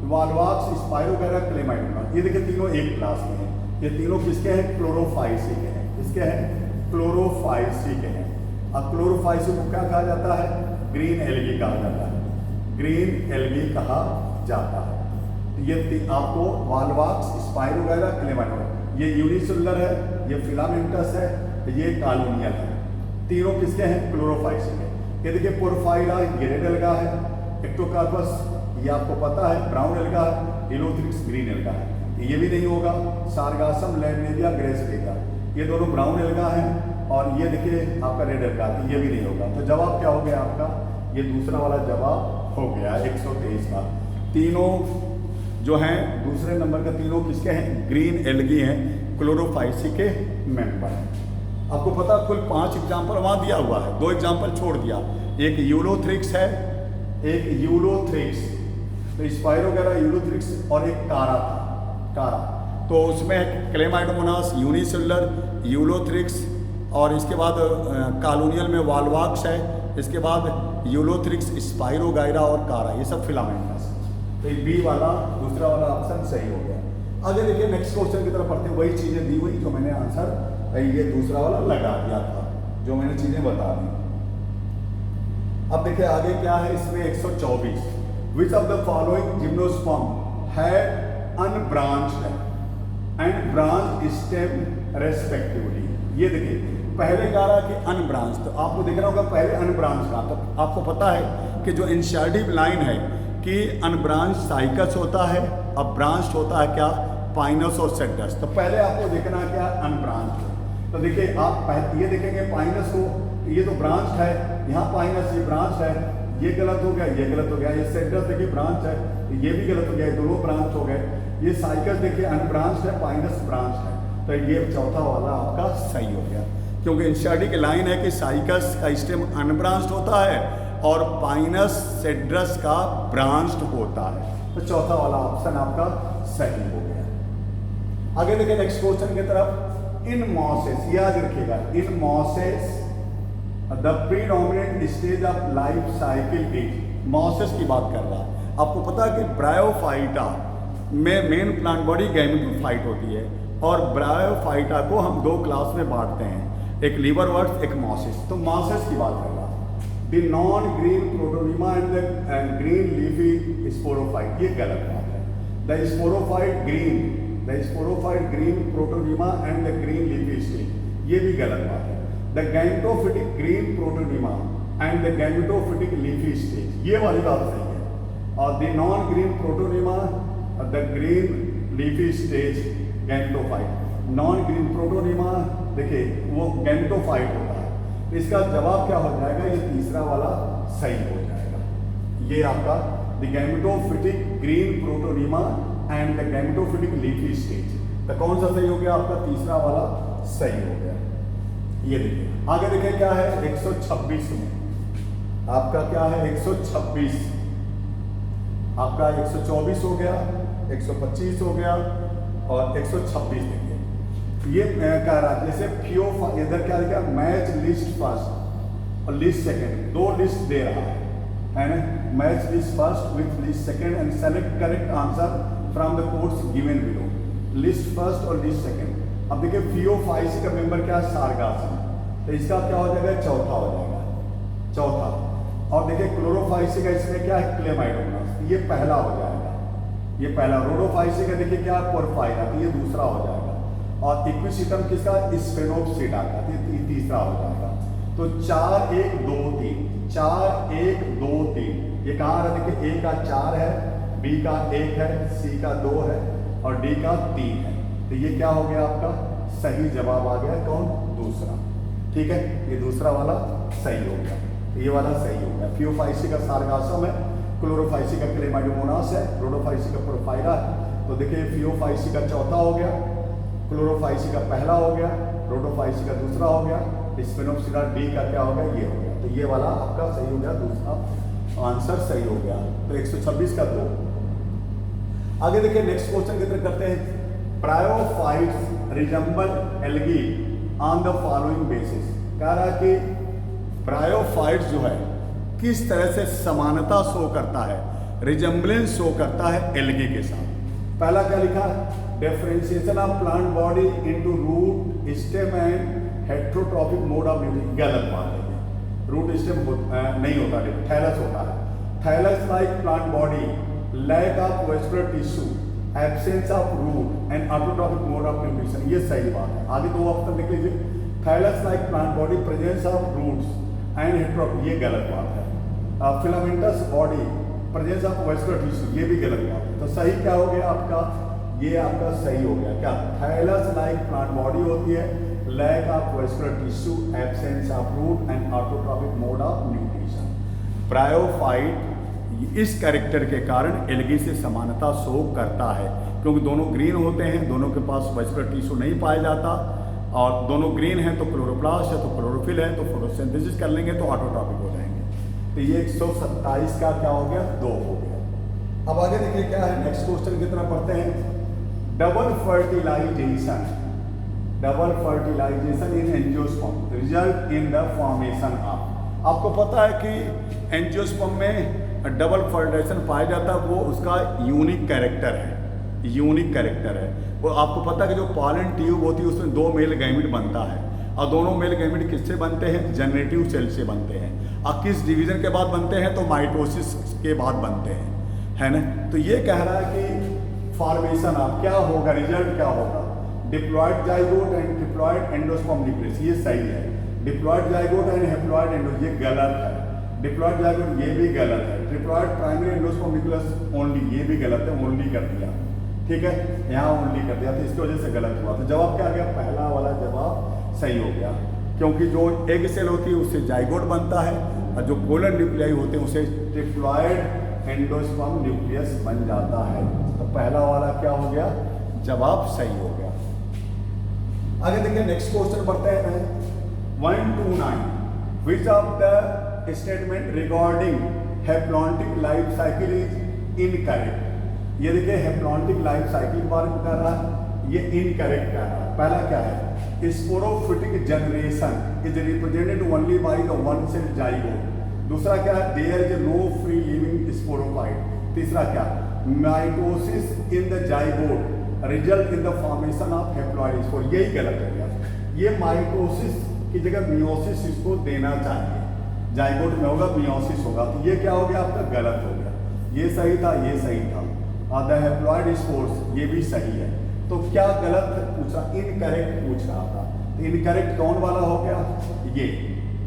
वाल्वाक्स, स्पाइरोगैरा, क्लेमाइडोना, ये देखिए तीनों एक क्लास में हैं, ये तीनों किसके हैं, क्लोरोफाइसी के हैं, किसके हैं, क्लोरोफाइसी के हैं। अब क्लोरोफाइसी को क्या कहा जाता है, ग्रीन एल्गी कहा जाता है, ग्रीन एल्गी कहा जाता है। तो ये आपको वाल्वाक्स, स्पाइरोगैरा, क्लेमाइडोना, ये यूनिसेलुलर है, ये फिलामेंटस है, ये कॉलोनियल है, तीनों किसके हैं, क्लोरोफाइसी के। ये देखिए पोरफाइरा, ये रेड एल्गा है, एक्टोकार्पस ये आपको पता है ब्राउन एल्गा है, हेलोथ्रिक्स ग्रीन एल्गा है, ये भी नहीं होगा। सारगासम, लैमिनेरिया, ग्रेसिलिका, ये दोनों ब्राउन एल्गा हैं, और ये देखिए आपका रेड एल्गा, तो ये भी नहीं होगा। तो जवाब क्या हो गया आपका, ये दूसरा वाला जवाब हो गया 123 का। तीनों जो हैं दूसरे नंबर का, तीनों किसके हैं, ग्रीन एल्गी हैं, क्लोरोफाइसी के मेंबर हैं। आपको पता कुल 5 एग्जाम्पल वहाँ दिया हुआ है, 2 एग्जाम्पल छोड़ दिया, एक यूलोथ्रिक्स है, एक यूलोथ्रिक्स, तो स्पाइरोगैरा, यूलोथ्रिक्स, और एक कारा था, कारा। तो उसमें क्लेमाइडोमोनास, यूनिसेलुलर, यूलोथ्रिक्स, और इसके बाद कॉलोनियल में वाल्वाक्स है, इसके बाद यूलोथ्रिक्स, स्पाइरोगैरा और कारा, ये सब फिलामेंटस। तो बी वाला दूसरा वाला ऑप्शन सही हो गया। आगे देखिए नेक्स्ट क्वेश्चन की तरफ पढ़ते हैं, वही चीजें दी हुई जो मैंने आंसर ये दूसरा वाला लगा दिया था, जो मैंने चीजें बता दी। अब देखिए आगे क्या है इसमें 124, विच of the following gymnosperm had unbranched and branch stem respectively. ये देखिए पहले कह रहा कि अनब्रांच, तो आपको दिख रहा होगा पहले अनब्रांच का, तो आपको पता है कि जो इंसर्टिव लाइन है कि अनब्रांच साइकस होता है, अब ब्रांच होता है क्या, पाइनस और सेडस। तो पहले आपको देखना क्या, अनब्रांच। तो देखिए आप ये देखेंगे पाइनस को, ये तो ब्रांच है, यहाँ पाइनस ये ब्रांच है, ये गलत हो गया, ये गलत हो गया, ये सेडस देखिए ब्रांच है, ये भी गलत हो गया, दोनों ब्रांच हो गए। ये साइकस देखिए अनब्रांच है, पाइनस ब्रांच है, तो ये चौथा वाला आपका सही हो गया, क्योंकि इंसर्टिव की लाइन है कि साइकस का स्टेम अनब्रांच्ड होता है और पाइनस सेड्रस का ब्रांच्ड होता है, तो चौथा वाला ऑप्शन आपका सही हो गया। आगे देखिए नेक्स्ट क्वेश्चन की तरफ, इन मॉसेस, याद रखिएगा, in mosses the predominant stage of life cycle is, mosses की बात कर रहा है। आपको पता है कि ब्रायोफाइटा में मेन प्लांट बॉडी गैमेटोफाइट होती है, और ब्रायोफाइटा को हम 2 क्लास में बांटते हैं, एक लीवरवर्ट्स, एक मॉसेस। तो मॉसेस की बात कर रहा है, the non green protonema and green leafy sporophyte, ये गलत बात है। The sporophyte green protonema and the green leafy stage, ये भी गलत बात है। The gametophytic green protonema and the gametophytic leafy stage, ये वाली बात सही है। और the non green protonema, the green leafy stage gametophyte, non green protonema देखिए वो गैमेटोफाइट होता है। तो इसका जवाब क्या हो जाएगा, ये तीसरा वाला सही हो जाएगा। ये आपका the gametophytic green protonema and the gametophytic leafy stage, तो कौन सा सही हो गया आपका, तीसरा वाला सही हो गया। ये देखिए आगे देखिए क्या है 126 में आपका क्या है 126, आपका 124 हो गया, 125 हो गया और 126 देखिए। ये कह रहा है जैसे फ्यू इधर क्या लिखा, मैच लिस्ट फर्स्ट और लिस्ट सेकंड, 2 लिस्ट दे रहा है ना, match list first with list second and select correct answer from the codes given below. List first और लिस्ट सेकंड, अब देखिए फियोफाइसी का मेंबर क्या है, सारगासी, तो इसका क्या हो जाएगा, चौथा हो जाएगा, चौथा। और देखिए क्लोरोफाइसी का इसमें क्या है, क्लेमाइडोमोनास, ये पहला हो जाएगा, ये पहला। रोडोफाइसी का देखिए क्या है, पोरफायरा, तो ये दूसरा हो जाएगा। और इक्विसिटम किसका, स्फेनोप्सिडा का, ये तीसरा हो जाएगा। तो 4 1 2 3, 4 1 2 3, ये कहाँ है, देखिए ए का 4 है, बी का 1 है, सी का 2 है और डी का 3 है। तो ये क्या हो गया आपका, सही जवाब आ गया, कौन, दूसरा। ठीक है, ये दूसरा वाला सही हो गया, ये वाला सही हो गया। फियोफाइसी का सारगासम है, क्लोरोफाइसी का क्लेमाइडोमोनास है, रोडोफाइसी का पोरफायरा है। तो देखिए फियोफाइसी का चौथा हो गया, क्लोरोफाइसी का पहला हो गया, रोडोफाइसी का दूसरा हो गया, स्फेनोप्सिडा डी का क्या हो गया, ये हो गया। तो ये वाला आपका सही हो गया, दूसरा आंसर सही हो गया। तो 126 का 2। आगे देखिए नेक्स्ट क्वेश्चन की तरफ करते हैं। Bryophytes resemble algae on the following basis. कह रहा है कि ब्रायोफाइट्स जो है किस तरह से समानता शो करता है, रिजेंबलेंस शो करता है एल्गी के साथ। पहला क्या लिखा है, differentiation of plant body into root stem and heterotropic mode of nutrition. गलत बात है, रूट स्टेम नहीं होता, थैलस होता है। Thallus like plant body, lack of vascular tissue, absence of root and autotropic mode of nutrition. ये सही बात है। आगे 2 ऑप्शन देख लीजिए, thallus like plant body, presence of roots and heterotropic, ये गलत बात है। Filamentous body, presence of vascular tissue, ये भी गलत बात है। तो सही क्या हो गया आपका, ये आपका सही हो गया। क्या, थैलस लाइक प्लांट बॉडी होती है, lack of vascular tissue, absence of root and autotropic mode of nutrition. Bryophyte इस कैरेक्टर के कारण एल्गी से समानता शो करता है, क्योंकि दोनों ग्रीन होते हैं, दोनों के पास वेस्कुलर टिश्यू नहीं पाया जाता, और दोनों ग्रीन हैं तो क्लोरोप्लास्ट है तो क्लोरोफिल है, तो फोटोसिंथेसिस कर लेंगे तो ऑटोट्रॉपिक हो जाएंगे। तो ये 127 का क्या हो गया, 2 हो गया। अब आगे देखिए क्या है, नेक्स्ट क्वेश्चन की तरफ पढ़ते हैं। Double fertilisation, double fertilisation in angiosperm result in the formation of. आपको पता है कि एंजियोस्पर्म में डबल फर्टिलाइजेशन पाया जाता है, वो उसका यूनिक कैरेक्टर है, यूनिक कैरेक्टर है। वो आपको पता है कि जो पॉलन ट्यूब होती है उसमें 2 मेल गैमेट बनता है, और दोनों मेल गैमेट किससे बनते हैं, जनरेटिव सेल से बनते हैं। और किस डिवीजन के बाद बनते हैं, तो माइटोसिस के बाद बनते हैं, है ना। तो ये कह रहा है कि फॉर्मेशन ऑफ क्या होगा, रिजल्ट क्या होगा, diploid zygote and diploid endosperm nucleus, ये सही है। Diploid zygote and haploid endo, ये गलत है। डिप्लॉयड जाइगोट, ये भी गलत है। Triploid primary endosperm nucleus only, ये भी गलत है, ओनली कर दिया, ठीक है, यहाँ ओनली कर दिया, तो इसकी वजह से गलत हुआ। तो जवाब क्या आ गया, पहला वाला जवाब सही हो गया, क्योंकि जो एग सेल होती है उससे जाइगोट बनता है, और जो कोलन न्यूक्लियाई होते हैं उससे ट्रिप्लॉयड एंडोस्पर्म न्यूक्लियस बन जाता है। तो पहला वाला क्या हो गया, जवाब सही हो गया। आगे देखिए नेक्स्ट क्वेश्चन बढ़ते हैं। 129 विच of the statement regarding haplontic life cycle is incorrect. ये देखिए हैप्लॉन्टिक लाइफ साइकिल के बारे में कह रहा है, ये इनकरेक्ट कह रहा है। पहला क्या है, sporophytic generation is represented only by the one cell zygote. दूसरा क्या है, there is no free living sporophyte. तीसरा क्या, mitosis in the zygote result in the formation of haploid spore. यही गलत है यार, ये माइटोसिस की जगह मियोसिस इसको देना चाहिए, जाइगोट में होगा मियोसिस होगा, तो ये क्या हो गया आपका, गलत हो गया। ये सही था, ये सही था। द हैप्लॉइड स्पोर्स, ये भी सही है। तो क्या गलत पूछा, इनकरेक्ट पूछ रहा था। इनकरेक्ट कौन वाला हो गया, ये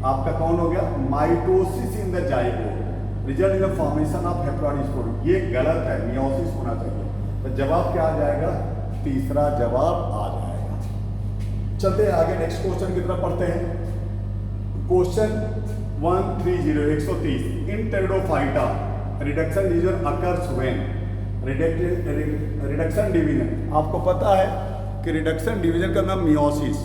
आपका कौन हो गया, mitosis in the zygote result in the formation of haploid spore, ये गलत है, मियोसिस होना चाहिए। तो जवाब क्या आ जाएगा, तीसरा जवाब आ जाएगा। चलते हैं आगे नेक्स्ट क्वेश्चन की तरफ पढ़ते हैं। Question 130 130 in pteridophyta reduction division occurs when. Reduction division आपको पता है कि रिडक्शन डिवीजन का नाम मियोसिस।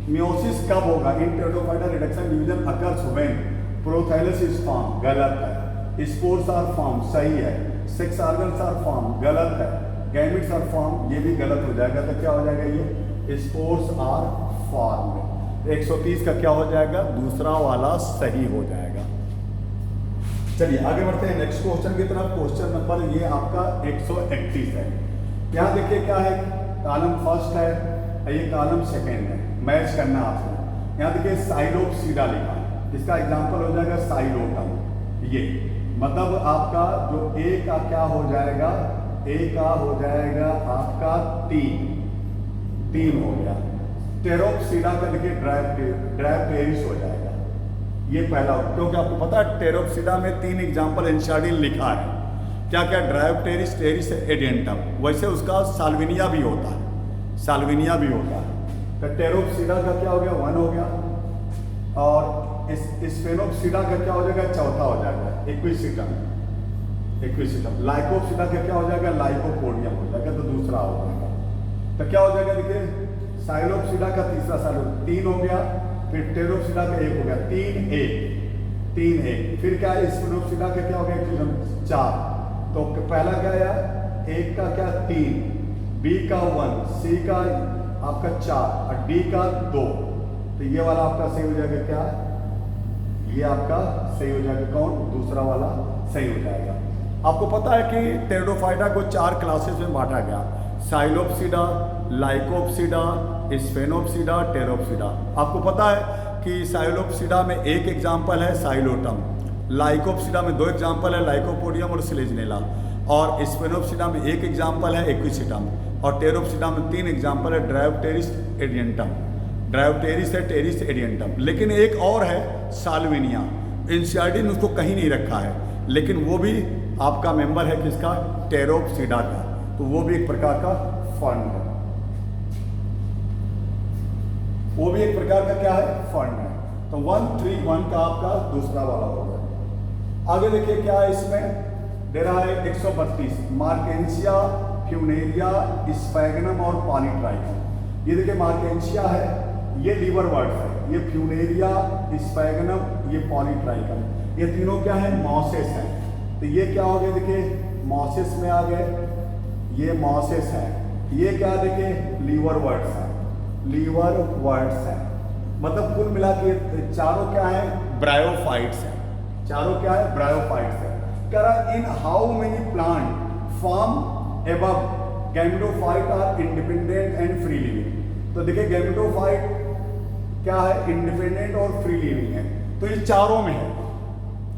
मियोसिस कब होगा, in pteridophyta reduction division occurs when prothallus is form, गलत है। स्पोर्स आर फॉर्म, सही है। सेक्स ऑर्गन्स आर फॉर्म, गलत है। गैमेट्स आर फॉर्म, ये भी गलत हो जाएगा। तो क्या हो जाएगा, ये स्पोर्स आर फॉर्म। 130 का क्या हो जाएगा, दूसरा वाला सही हो जाएगा। चलिए आगे बढ़ते हैं नेक्स्ट क्वेश्चन की तरफ। क्वेश्चन नंबर ये आपका 131 है। यहाँ देखिए क्या है, कॉलम फर्स्ट है, ये कॉलम सेकेंड है, मैच करना आपको। यहाँ देखिए साइलोपसीडा लिखा है, इसका एग्जाम्पल हो जाएगा साइलोटम। ये मतलब आपका जो ए का क्या हो जाएगा, ए का हो जाएगा आपका 3 हो गया। टेरोप्सिडा का देखिए ड्रायोप्टेरिस हो जाएगा, ये पहला। क्योंकि आपको पता है टेरोप्सिडा में 3 एग्जाम्पल एनसीईआरटी लिखा है, क्या क्या, ड्रायोप्टेरिस, टेरिस, एडियंटम। वैसे उसका साल्विनिया भी होता है, साल्विनिया भी होता है। तो टेरोप्सिडा का क्या हो गया, 1 हो गया। और स्फेनोप्सिडा का क्या हो जाएगा, चौथा हो जाएगा, इक्विसिटम। लाइकोप्सिडा का क्या हो जाएगा, लाइकोपोडियम हो जाएगा, तो दूसरा हो जाएगा। तो क्या हो जाएगा देखिए, साइलोप्सिडा का तीसरा साइलो 3 हो गया, फिर टेरोप्सिडा का 1 हो गया, 3 1। फिर क्या है, स्फेनोप्सिडा का क्या हो गया, 4। तो पहला क्या आया, 1 का क्या 3, बी का 1, सी का आपका 4 और डी का 2। तो ये वाला आपका सही हो जाएगा, क्या ये आपका सही हो जाएगा, कौन, दूसरा वाला सही हो जाएगा। आपको पता है कि टेरिडोफाइटा को 4 क्लासेस में बांटा गया, साइलोप्सिडा, लाइकोप्सिडा, स्फेनोप्सिडा, टेरोप्सिडा। आपको पता है कि साइलोप्सिडा में 1 एग्जाम्पल है साइलोटम, लाइकोप्सिडा में 2 एग्जाम्पल है, लाइकोपोडियम और सिलेजनेला, और स्फेनोप्सिडा में 1 एग्जाम्पल है, इक्विसिटम, और टेरोप्सिडा में 3 एग्जाम्पल है, ड्रायोप्टेरिस, एडियंटम। ड्रायोप्टेरिस है, टेरिस, एडियंटम। लेकिन एक और है साल्विनिया, एनसीईआरटी ने उसको कहीं नहीं रखा है, लेकिन वो भी आपका मेंबर है किसका, टेरोप्सिडा का। तो वो भी एक प्रकार का फंड है, वो भी एक प्रकार का क्या है, फंड है। तो 131 का आपका दूसरा वाला होगा। आगे देखिए क्या है, इसमें दे रहा है 132, मार्केंसिया, फ्यूनेरिया, स्पैगनम और पॉलीट्राइकम। ये देखिए मार्केंसिया है, ये लीवर वर्ड है, ये फ्यूनेरिया, स्पैगनम, ये पॉलीट्राइकम, ये तीनों क्या है, मॉसेस हैं। तो ये क्या हो गया, देखिए मॉसेस में आ गए, ये मॉसेस है। ये क्या देखिए, लीवर वर्ड्स है, लीवर वर्ड्स है। मतलब कुल मिला के चारों क्या है, ब्रायोफाइट्स है, चारों क्या है, ब्रायोफाइट्स है। कह रहा in how many plant form above gametophyte are independent and free living. तो देखिए गैमेटोफाइट क्या है, इंडिपेंडेंट और फ्री लिविंग है। तो ये चारों में है,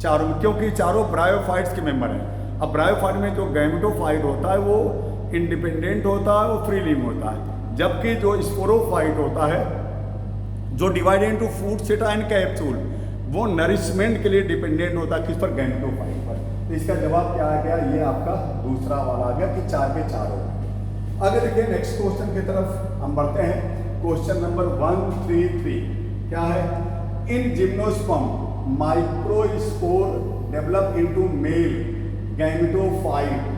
चारों में, क्योंकि चारों ब्रायोफाइट्स के मेंबर हैं। अब ब्रायोफाइट में जो गैमेटोफाइट होता है वो इंडिपेंडेंट होता है, वो फ्री लिविंग होता है, जबकि जो स्पोरोफाइट होता है, जो डिवाइड इनटू फूड सेटा एंड कैप्सूल, वो नरिशमेंट के लिए डिपेंडेंट होता है, किस पर, गैमेटोफाइट पर। तो इसका जवाब क्या आ गया, ये आपका दूसरा वाला आ गया कि 4 के 4 हो गए। आगे देखिए नेक्स्ट क्वेश्चन की तरफ हम बढ़ते हैं। क्वेश्चन नंबर 133 क्या है, इन gymnosperm microspore develop into male gametophyte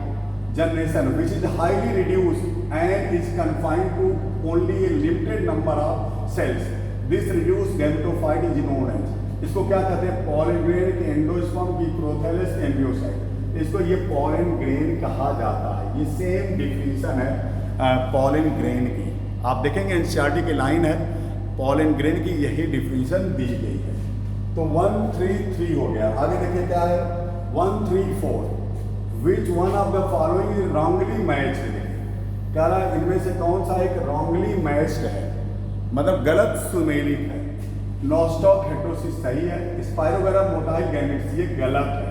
generation which is highly reduced and is confined to only a limited number of cells. This reduced gametophyte is known as, इसको क्या कहते हैं, पॉलन ग्रेन के endosperm की prothallus एम्ब्रियोसाइट, इसको ये pollen grain कहा जाता है। ये सेम डिफिनीशन है पॉलन ग्रेन की, आप देखेंगे एनसीईआरटी की लाइन है, पॉलन ग्रेन की यही डिफिनीशन दी गई है। तो 133 हो गया। आगे देखिए क्या है, 134, which one of the following is wrongly matched. कह रहा है इनमें से कौन सा एक रॉन्गली मैच्ड है, मतलब गलत सुमेलित है। नॉस्टॉक हेट्रोसिस सही है, स्पाइरोगैरा मोटाइल गैमेट्स ये गलत है,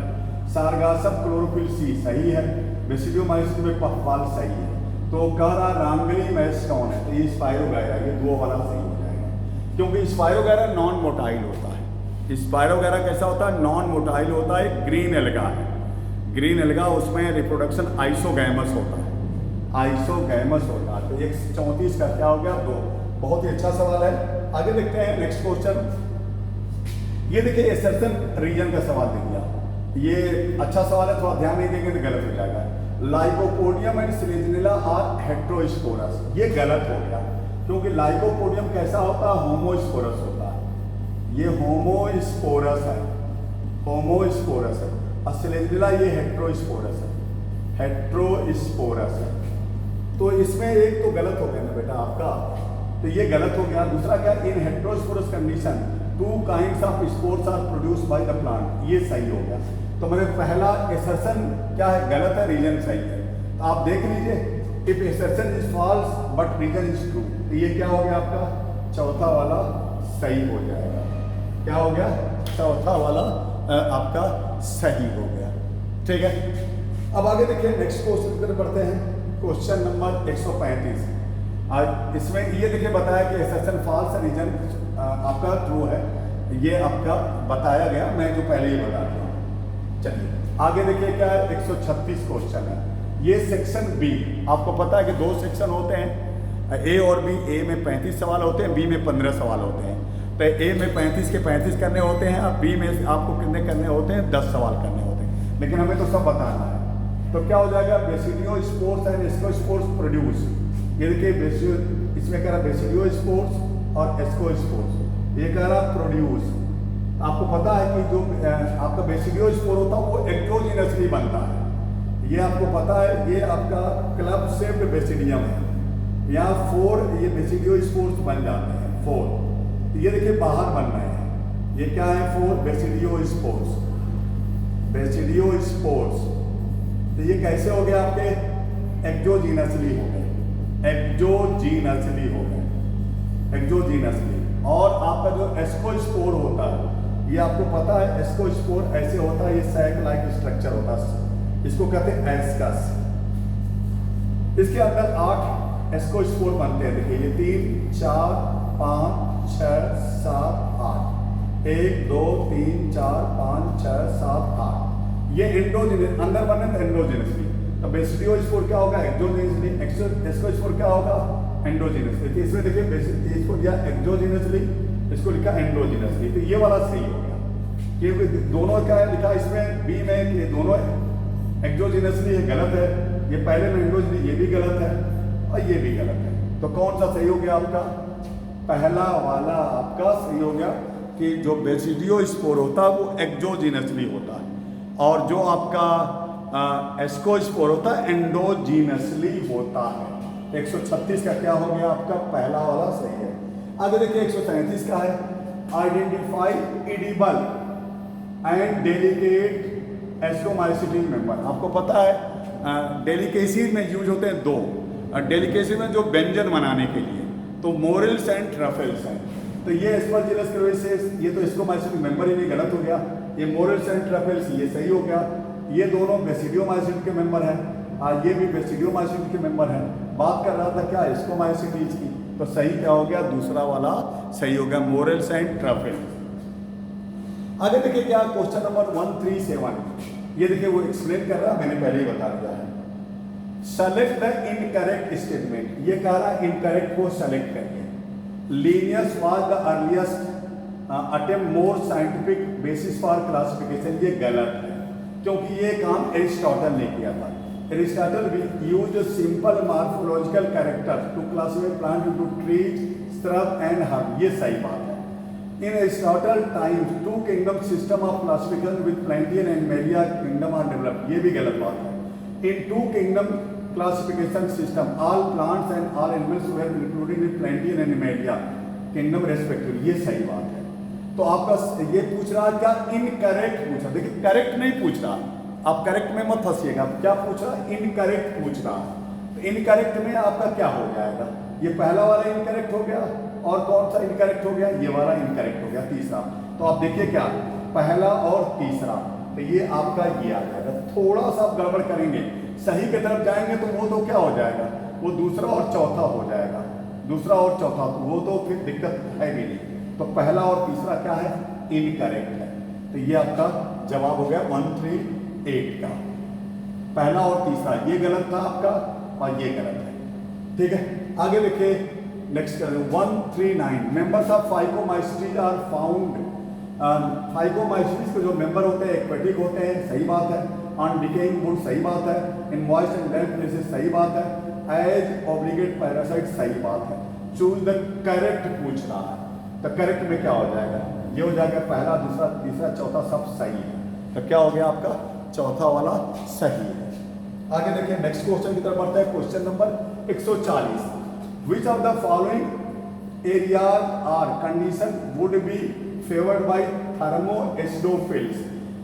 सारगासम क्लोरोफिल सी सही है, बेसिडियोमाइसिस में पफवाल सही है। तो कह रहा रॉन्गली मैच्ड कौन है, तो ये स्पाइरोगैरा, ये 2 वाला सही हो जाएगा, क्योंकि स्पाइरोगैरा नॉन मोटाइल होता है। स्पाइरोगैरा कैसा होता है, नॉन मोटाइल होता है, ग्रीन एल्गा है, ग्रीन एल्गा, उसमें रिप्रोडक्शन आइसोगैमस होता है, आइसोगैमस होता है। तो 134 का क्या हो गया, 2। बहुत ही अच्छा सवाल है। आगे देखते हैं नेक्स्ट क्वेश्चन। ये देखिए एसर्शन रीजन का सवाल दे दिया, ये अच्छा सवाल है, थोड़ा ध्यान नहीं देंगे तो गलत हो जाएगा। लाइकोपोडियम एंड सिलेजनेला आर हेट्रोस्पोरस, ये गलत हो गया, क्योंकि लाइकोपोडियम कैसा होता है, होमोस्पोरस होता है, ये होमोस्पोरस है, होमोस्पोरस है, और सिलेजनेला ये हेट्रोस्पोरस है, हेट्रोस्पोरस है। तो इसमें एक तो गलत हो गया ना बेटा आपका, तो ये गलत हो गया। दूसरा क्या, in heterosporous condition 2 kinds of spores are produced by the plant, ये सही हो गया। तो मैंने पहला एसर्शन क्या है, गलत है, रीजन सही है। तो आप देख लीजिए, if assertion is false but reason is true. तो ये क्या हो गया आपका, चौथा वाला सही हो जाएगा। क्या हो गया, चौथा वाला आपका सही हो गया। ठीक है, अब आगे देखिए नेक्स्ट क्वेश्चन की तरफ बढ़ते हैं। Question number 135। आज इसमें ये देखिए बताया कि एसेशन फॉल्स रीजन आपका ट्रू है, ये आपका बताया गया, मैं जो पहले ही बता दिया। चलिए आगे देखिए क्या है, 136 क्वेश्चन है। ये सेक्शन बी, आपको पता है कि दो सेक्शन होते हैं, ए और बी। ए में 35 सवाल होते हैं, बी में 15 सवाल होते हैं। तो ए में 35 के 35 करने होते हैं, और बी में आपको कितने करने होते हैं, 10 सवाल करने होते हैं। लेकिन हमें तो सब बताना है। तो क्या हो जाएगा, basidiospores and ascospores produce. ये देखिए इसमें कह रहा बेसिडियो स्पोर्स और एस्को स्पोर्स, ये कह रहा प्रोड्यूस। आपको पता है कि जो आपका बेसिडियो स्पोर होता है वो एक्सोजीनसली बनता है, ये आपको पता है। ये आपका क्लब शेप्ड बेसिडियम है, यहाँ 4 ये बेसिडियो स्पोर्स बन जाते हैं, 4। ये देखिए बाहर बन रहे हैं, ये क्या है, 4 बेसिडियो स्पोर्स, बेसिडियो स्पोर्स। तो ये कैसे हो गए आपके, एक्सोजीनसली हो गए, एक्सोजीनसली हो गए, एक्सोजीनसली। और आपका जो एस्कोस्पोर होता है, ये आपको पता है एस्कोस्पोर ऐसे होता है, ये सैक लाइक स्ट्रक्चर होता है, इसको कहते हैं एस्कस। इसके अंदर 8 एस्कोस्पोर बनते हैं। देखिए ये 3 4 5 6 7 8, 1 2 3 4 5 6 7 8। ये एंडोजेनस अंदर बने तो एंडोजेनसली। तो बेसिडियो स्पोर क्या होगा, एक्सोजेनसली। एस्कोस्पोर क्या होगा, एंडोजेनस। देखिए इसमें देखिए इसको दिया एक्सोजेनसली, इसको लिखा एंडोजेनसली। तो ये वाला सही हो गया, क्योंकि दोनों क्या है लिखा इसमें बी में कि दोनों एक्सोजेनसली, ये गलत है। ये पहले में एंडोजेनस, ये भी गलत है और ये भी गलत है। तो कौन सा सही हो गया आपका, पहला वाला आपका सही हो गया कि जो बेसिडियो स्पोर होता है वो एक्सोजेनसली होता है, और जो आपका एस्कोस्पोर होता है एंडोजीनसली होता है। 136 का क्या हो गया आपका, पहला वाला सही है। आगे देखिए 137 का है, identify edible and delicate ascomycetic member. आपको पता है डेलिकेसी में यूज होते हैं 2, डेलिकेसी में जो व्यंजन बनाने के लिए, तो मोरल्स एंड ट्रफल्स हैं। तो ये एस्परजिलस क्रेविसेस, ये तो एस्ट्रोमाइसिटिक मेंबर ही नहीं, गलत हो गया। ये मोरल्स एंड ट्रफल्स, ये सही हो गया। ये दोनों बेसिडियोमाइसिट के मेंबर हैं, ये भी बेसिडियोमाइसिट के मेंबर हैं। बात कर रहा था क्या, एस्ट्रोमाइसिटीज की, तो सही क्या हो गया, दूसरा वाला सही हो गया, मोरल्स एंड ट्रफल्स। आगे देखिए क्या, क्वेश्चन नंबर 137। ये देखिए वो एक्सप्लेन कर रहा है, मैंने पहले ही बता दिया है। सेलेक्ट द इनकरेक्ट स्टेटमेंट, ये कह रहा है इनकरेक्ट को सेलेक्ट करिए। Linnaeus was the earliest attempt more scientific basis for classification, ये गलत है, क्योंकि ये काम एरिस्टोटल ने किया था। Aristotle used simple morphological character to classify plant into trees, shrub and herb, ये सही बात है। In Aristotle times, 2 kingdom system of classification with Plantian and Melia kingdom are developed, ये भी गलत बात है। In 2 kingdom classification system, all plants and all animals were included in Plantian and Melia kingdom respectively, ये सही बात है। तो आपका ये पूछ रहा है क्या, इनकरेक्ट पूछ रहा, देखिए करेक्ट नहीं पूछ रहा, आप करेक्ट में मत फंसिएगा। क्या पूछ रहा है, इनकरेक्ट पूछ रहा है। तो इनकरेक्ट में आपका क्या हो जाएगा, ये पहला वाला इनकरेक्ट हो गया, और कौन सा इनकरेक्ट हो गया, ये वाला इनकरेक्ट हो गया, तीसरा। तो आप देखिए क्या, पहला और तीसरा, तो ये आपका ये आ जाएगा। थोड़ा सा आप गड़बड़ करेंगे, सही की तरफ जाएंगे तो वो तो क्या हो जाएगा, वो दूसरा और चौथा हो जाएगा, दूसरा और चौथा, तो वो तो फिर दिक्कत है भी नहीं। तो पहला और तीसरा क्या है, इनकरेक्ट है। तो ये आपका जवाब हो गया 138 का, पहला और तीसरा ये गलत था आपका, और ये गलत है। ठीक है, आगे देखिए नेक्स्ट कर 139। मेंबर्स ऑफ फाइकोमाइसीटीज आर फाउंड, फाइकोमाइसीटीज के जो मेंबर होते हैं एक्वेटिक होते हैं, सही बात है। ऑन डिकेइंग वुड, सही बात है। In moist and damp places, सही बात है। एज ऑब्लिगेट पैरासाइट, सही बात है। चूज द करेक्ट पूछ रहा है, तो करेक्ट में क्या हो जाएगा, ये हो जाएगा पहला, दूसरा, तीसरा, चौथा सब सही है। तो क्या हो गया आपका, चौथा वाला सही है। आगे देखिए नेक्स्ट क्वेश्चन की तरफ बढ़ते हैं। Question number 140। Which of the following areas or condition would be favored by thermoeosinophils?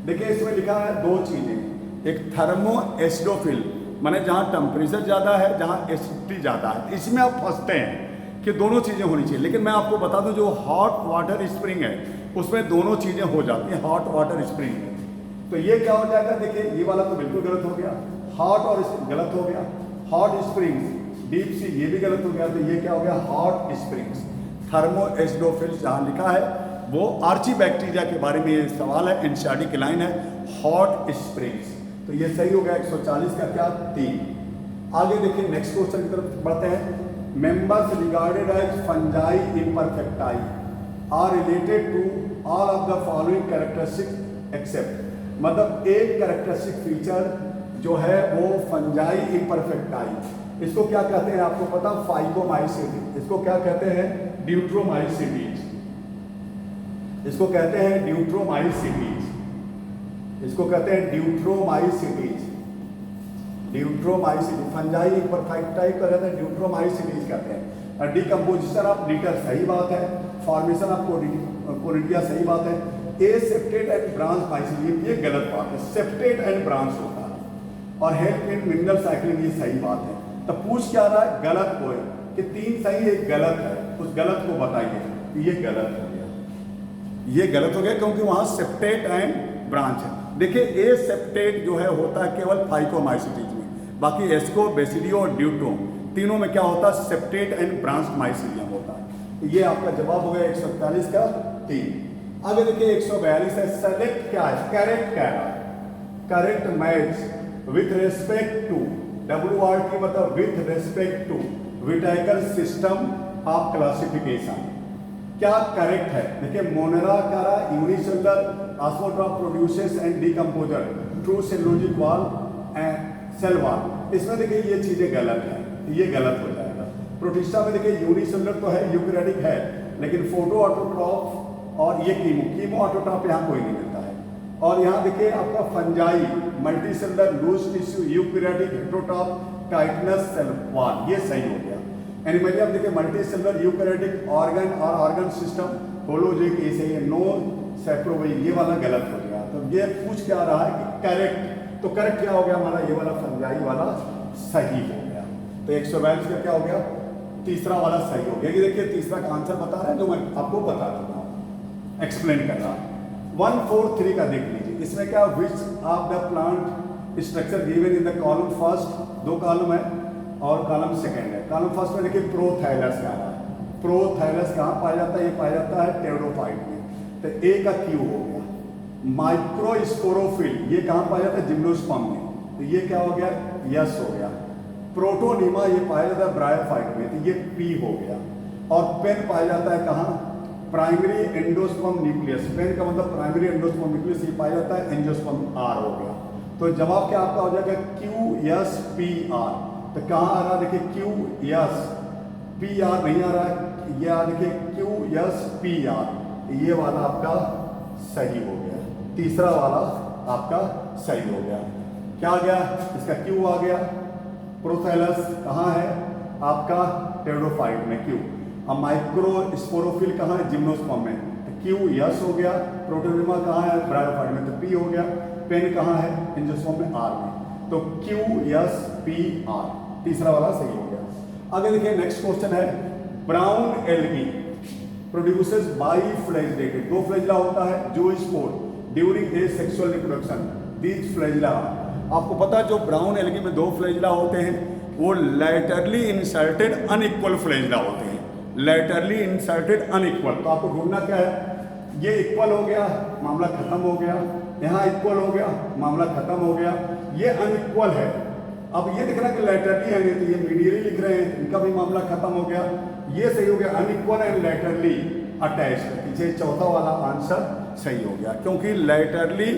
देखिए इसमें लिखा है 2 चीजें, एक थर्मोएसिडोफिल, माने जहाँ टेम्परेचर ज़्यादा है, जहाँ एसिडिटी ज़्यादा है, इसमें आप फंसते हैं कि दोनों चीज़ें होनी चाहिए। लेकिन मैं आपको बता दूं जो हॉट वाटर स्प्रिंग है उसमें दोनों चीज़ें हो जाती हैं, हॉट वाटर स्प्रिंग में। तो ये क्या हो जाएगा, देखिए ये वाला तो बिल्कुल गलत हो गया, हॉट और गलत हो गया, हॉट स्प्रिंग्स, डीप सी ये भी गलत हो गया। तो ये क्या हो गया, हॉट स्प्रिंग्स। थर्मो एसिडोफिल्स जहाँ लिखा है वो आर्ची बैक्टीरिया के बारे में ये सवाल है, एनसीईआरटी की लाइन है, हॉट स्प्रिंग्स। तो ये सही हो गया 140 का क्या 3। आगे देखिए नेक्स्ट क्वेश्चन की तरफ बढ़ते हैं। Members regarded as fungi imperfecti are related to all of the following characteristic except, मतलब एक कैरेक्टरिस्टिक फीचर जो है वो फंजाई इम्परफेक्टाई, इसको क्या कहते हैं आपको पता, फाइकोमाइसीटीज। इसको क्या कहते हैं, ड्यूट्रोमाइसीटीज। इसको कहते हैं ड्यूट्रोमाइसीटीज, इसको कहते हैं ड्यूट्रोमाइसीटीज। ड्यूट्रोमाइसीटीज फंजाई इम्परफेक्टाई को कहते हैं ड्यूट्रोमाइसीटीज कहते हैं। डिकम्पोजिशन ऑफ लीटर सही बात है, फॉर्मेशन ऑफ कोरिडिया सही बात है। ए सेप्टेट एंड ब्रांच माइसीलियम ये गलत बात है, सेप्टेट एंड ब्रांच होता है। और हेल्प इन मिनरल साइक्लिंग ये सही बात है। तो पूछ क्या रहा है, गलत को है कि 3 सही एक गलत है, उस गलत को बताइए। तो ये गलत हो गया, ये गलत हो गया क्योंकि वहां सेप्टेट एंड ब्रांच है। देखिए ए सेप्टेट जो है होता है केवल फाइकोमाइसीटीज में, बाकी एस्को, बेसिडियो और ड्यूट्रो तीनों में क्या होता है, सेप्टेट एंड ब्रांच माइसीलियम होता है। तो ये आपका जवाब हो गया 141 का 3। आगे देखिए 142 है, सेलेक्ट क्या है, करेक्ट कह रहा है, correct match with respect to, WRT मतलब with respect to Whittaker system of classification. क्या करेक्ट है, देखिए मोनेरा कारा unicellular osmotroph produces and decomposer true cellulosic wall and cell wall, इसमें देखिए ये चीजें गलत है, ये गलत हो जाएगा। प्रोटिस्टा में देखिए यूनिसेलुलर तो है, यूकैरियोटिक है, लेकिन फोटो ऑटोट्रॉप और ये कीमो ऑटोट्रॉप यहाँ कोई नहीं मिलता है। और यहाँ देखिए आपका fungi multicellular loose tissue eukaryotic heterotroph chitinous cell wall, ये सही हो गया। एनिमलियम देखिए मल्टी सेलुलर यूकैरियोटिक ऑर्गन और ऑर्गन सिस्टम होलोजिक, ये सही है। नो सैप्रोबाई ये वाला गलत हो गया। तो ये पूछ क्या रहा है कि करेक्ट, तो करेक्ट क्या हो गया हमारा, ये वाला फंजाई वाला सही हो गया। तो 142 का क्या हो गया, तीसरा वाला सही हो गया। ये देखिए तीसरा का आंसर बता रहे हैं जो मैं आपको बता चुका हूं, एक्सप्लेन कर रहा हूं। 143 का देख लीजिए, इसमें क्या, विच of the plant structure given in the column first, 2 column है और कॉलम सेकेंड है। कॉलम फर्स्ट में देखिए प्रोथैलस का रहा है, प्रोथैलस कहाँ पाया जाता है, ये पाया जाता है टेरोफाइट में। तो ए का क्यू हो गया। माइक्रोस्पोरोफिल ये कहाँ पाया जाता है, जिम्नोस्पर्म में, तो ये क्या हो गया, यस हो गया। प्रोटोनीमा ये पाया जाता है ब्रायोफाइट में, तो ये पी हो गया। और पेन पाया जाता है कहाँ, प्राइमरी एंडोस्पर्म न्यूक्लियस, पेन का मतलब प्राइमरी एंडोस्पर्म न्यूक्लियस, ये पाया जाता है एंजियोस्पर्म आर हो गया। तो जवाब क्या आपका हो जाएगा क्यू एस पी आर। तो कहाँ आ रहा है, देखिए क्यू एस पी आर नहीं आ रहा है, ये आ देखिए क्यू एस पी आर, ये वाला आपका सही हो गया। तीसरा वाला आपका सही हो गया। क्या आ गया, इसका क्यू आ गया। प्रोथैलस कहाँ है आपका, टेरोफाइट में क्यू। अब माइक्रोस्पोरोफिल कहाँ है, जिम्नोस्पर्म में, तो क्यू यस हो गया। प्रोटोनिमा कहाँ है, ब्रायोफाइट में, तो पी हो गया। पेन कहाँ है, एंजियोस्पर्म में, आर में, तो क्यू यस पी आर, तीसरा वाला सही हो गया। आगे देखिए नेक्स्ट क्वेश्चन है, brown algae produces biflagellated, 2 flagella होता है, zoospore during asexual reproduction, these flagella, आपको पता है जो ब्राउन एल्गी में 2 फ्लैजिला होते हैं वो लैटरली इंसर्टेड अनइक्वल फ्लैजिला होते हैं, लैटरली इंसर्टेड अनइक्वल। तो आपको ढूंढना क्या है, ये इक्वल हो गया मामला खत्म हो गया, यहाँ इक्वल हो गया मामला खत्म हो गया, ये अनइक्वल है। अब ये दिख रहा है कि लैटरली है, तो ये मीडियली लिख रहे हैं, इनका भी मामला खत्म हो गया, ये सही हो गया। अनइक्वल एंड लैटरली अटैच्ड, पीछे चौथा वाला आंसर सही हो गया, क्योंकि laterally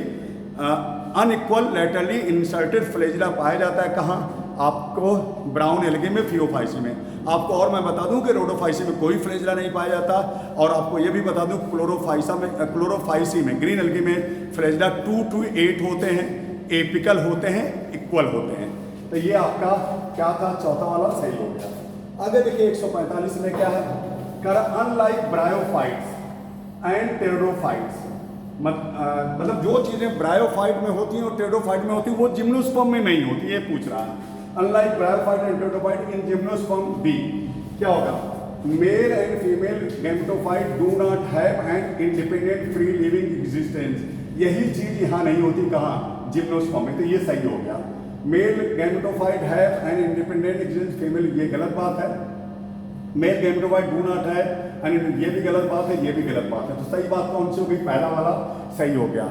unequal laterally inserted flagella पाया जाता है कहाँ, आपको ब्राउन एल्गी में, फियोफाइसी में। आपको और मैं बता दूं कि रोडोफाइसी में कोई फ्लैजिला नहीं पाया जाता, और आपको ये भी बता दूं क्लोरोफाइसी में ग्रीन एल्गी में फ्लैजिला 2 to 8 होते हैं, एपिकल होते हैं, इक्वल होते हैं। तो ये आपका क्या था, चौथा वाला सही हो गया। आगे देखिए 145 में क्या है, कर अनलाइक ब्रायोफाइट्स एंड टेरोफाइट्स मतलब जो चीज़ें ब्रायोफाइट में होती हैं और टेरोडोफाइट में होती हैं वो जिम्नोस्पर्म में नहीं होती, ये पूछ रहा है। Unlike bryophyte and pteridophyte in gymnosperm B क्या होगा, male and female gametophyte do not have an independent free living existence. यही चीज यहाँ नहीं होती, कहाँ, जिम्नोस्पर्म में, तो ये सही हो गया। Male gametophyte have an independent existence, female, ये गलत बात है। मेल गैमेटोफाइट डू नॉट है, ये भी गलत बात है, ये भी गलत बात है। तो सही बात कौन सी हो गई, पहला वाला सही हो गया,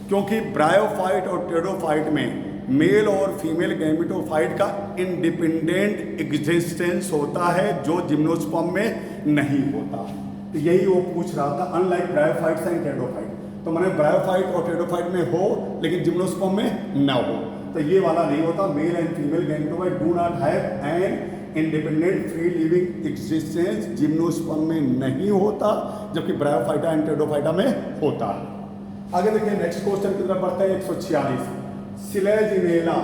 क्योंकि ब्रायोफाइट और टेरोडोफाइट में मेल और फीमेल गैमेटोफाइट का इंडिपेंडेंट एग्जिस्टेंस होता है, जो जिम्नोस्पर्म में नहीं होता। तो यही वो पूछ रहा था, अनलाइक ब्रायोफाइट्स एंड टेरोडोफाइट। तो मैंने ब्रायोफाइट और टेरोडोफाइट में हो लेकिन जिम्नोस्पर्म में ना हो, तो ये वाला नहीं होता। Mail and female gametophyte do not have an independent free living existence, gymnosperm में नहीं होता, जबकि ब्रायोफाइटा एंड टेरोडोफाइटा में होता है। आगे देखिए, नेक्स्ट क्वेश्चन की तरफ बढ़ते हैं। 146, Selaginella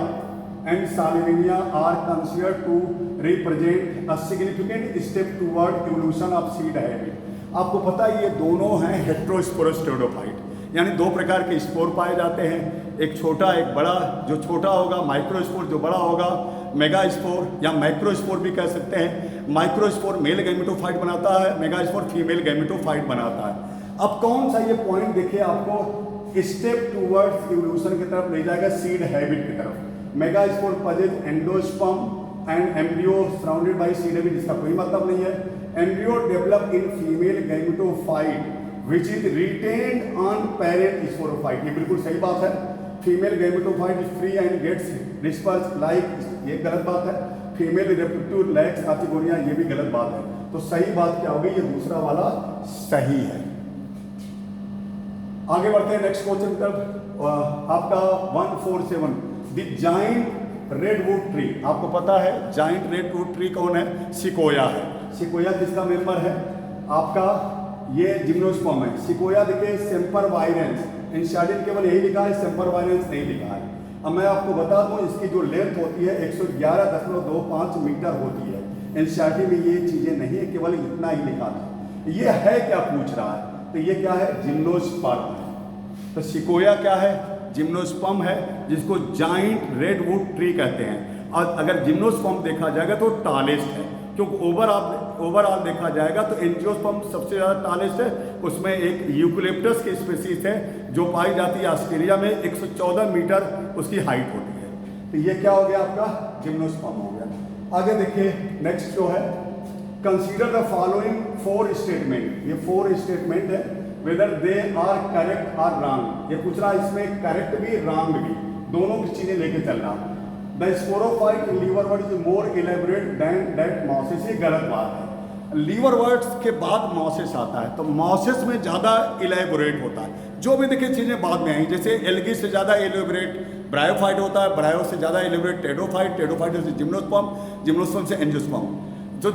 and Salvinia are considered to represent a significant step toward evolution of seed habit. आपको पता है ये दोनों हैं हेटेरोस्पोरस टेरोडोफाइट, यानी दो प्रकार के स्पोर पाए जाते हैं, एक छोटा एक बड़ा। जो छोटा होगा माइक्रोस्पोर, जो बड़ा होगा मेगास्पोर या माइक्रोस्पोर भी कह सकते हैं। माइक्रोस्पोर मेल गैमेटोफाइट बनाता है, मेगास्पोर फीमेल गैमेटोफाइट बनाता है। अब कौन सा ये पॉइंट देखिए आपको स्टेप टूवर्ड्स इवोल्यूशन की तरफ ले जाएगा, सीड हैबिट की तरफ। Megaspore possess endosperm and embryo surrounded by seed habit, इसका कोई मतलब नहीं है। Embryo develop in female gametophyte which is retained on parent sporophyte, ये बिल्कुल सही बात है। Female gametophyte is free and gets disperse like, ये गलत बात है। फीमेल रिप्रोडक्टिव लैक्स आर्टिगोनिया, ये भी गलत बात है। तो सही बात क्या होगी, ये दूसरा वाला सही है। आगे बढ़ते हैं नेक्स्ट क्वेश्चन की तरफ। आपका 147, द जाइंट रेडवुड ट्री। आपको पता है जाइंट रेडवुड ट्री कौन है, सिकोया है। सिकोया किसका मेंबर है, आपका ये जिम्नोस्पर्म है। सिकोया देखिए सेम्पर वायरेंस, इंशार्डिन केवल यही लिखा है, सेम्पर वायरेंस नहीं लिखा है। अब मैं आपको बता दूं इसकी जो लेंथ होती है 111.25 मीटर होती है। एनसीईआरटी में ये चीजें नहीं है, केवल इतना ही लिखा था। ये है क्या पूछ रहा है, तो ये क्या है, जिम्नोस्पर्म है। तो सिकोया क्या है, जिम्नोस्पर्म है, जिसको जाइंट रेडवुड ट्री कहते हैं। और अगर जिम्नोस्पर्म देखा जाएगा तो टालेस्ट है, क्योंकि ओवरऑल देखा जाएगा तो एंजियोस्पर्म सबसे ज़्यादा टालेस्ट है। उसमें एक यूकलिप्टस की स्पीसीज है जो पाई जाती है ऑस्ट्रेलिया में, 114 मीटर उसकी हाइट होती है। तो ये क्या हो गया, आपका जिम्नोस्पर्म हो गया। आगे देखिए नेक्स्ट जो है, कंसीडर द फॉलोइंग 4 स्टेटमेंट। ये 4 स्टेटमेंट है, वेदर दे आर करेक्ट और रॉन्ग। ये पूछ रहा है इसमें करेक्ट भी रॉन्ग भी, दोनों की चीजें लेके चल रहा है। The sporophyte in liverwort is more elaborate than that mosses, ये गलत बात है। लीवर वर्ड्स के बाद मॉसिस आता है, तो मॉसिस में ज़्यादा इलेबोरेट होता है। जो भी देखिए चीज़ें बाद में आई, जैसे एल्गी से ज़्यादा इलेबोरेट ब्रायोफाइट होता है, ब्रायो से ज़्यादा इलेबोरेट टेरोडोफाइट, टेरोडोफाइट से जिम्नोस्पर्म, जिम्नोस्पर्म से एंजियोस्पर्म।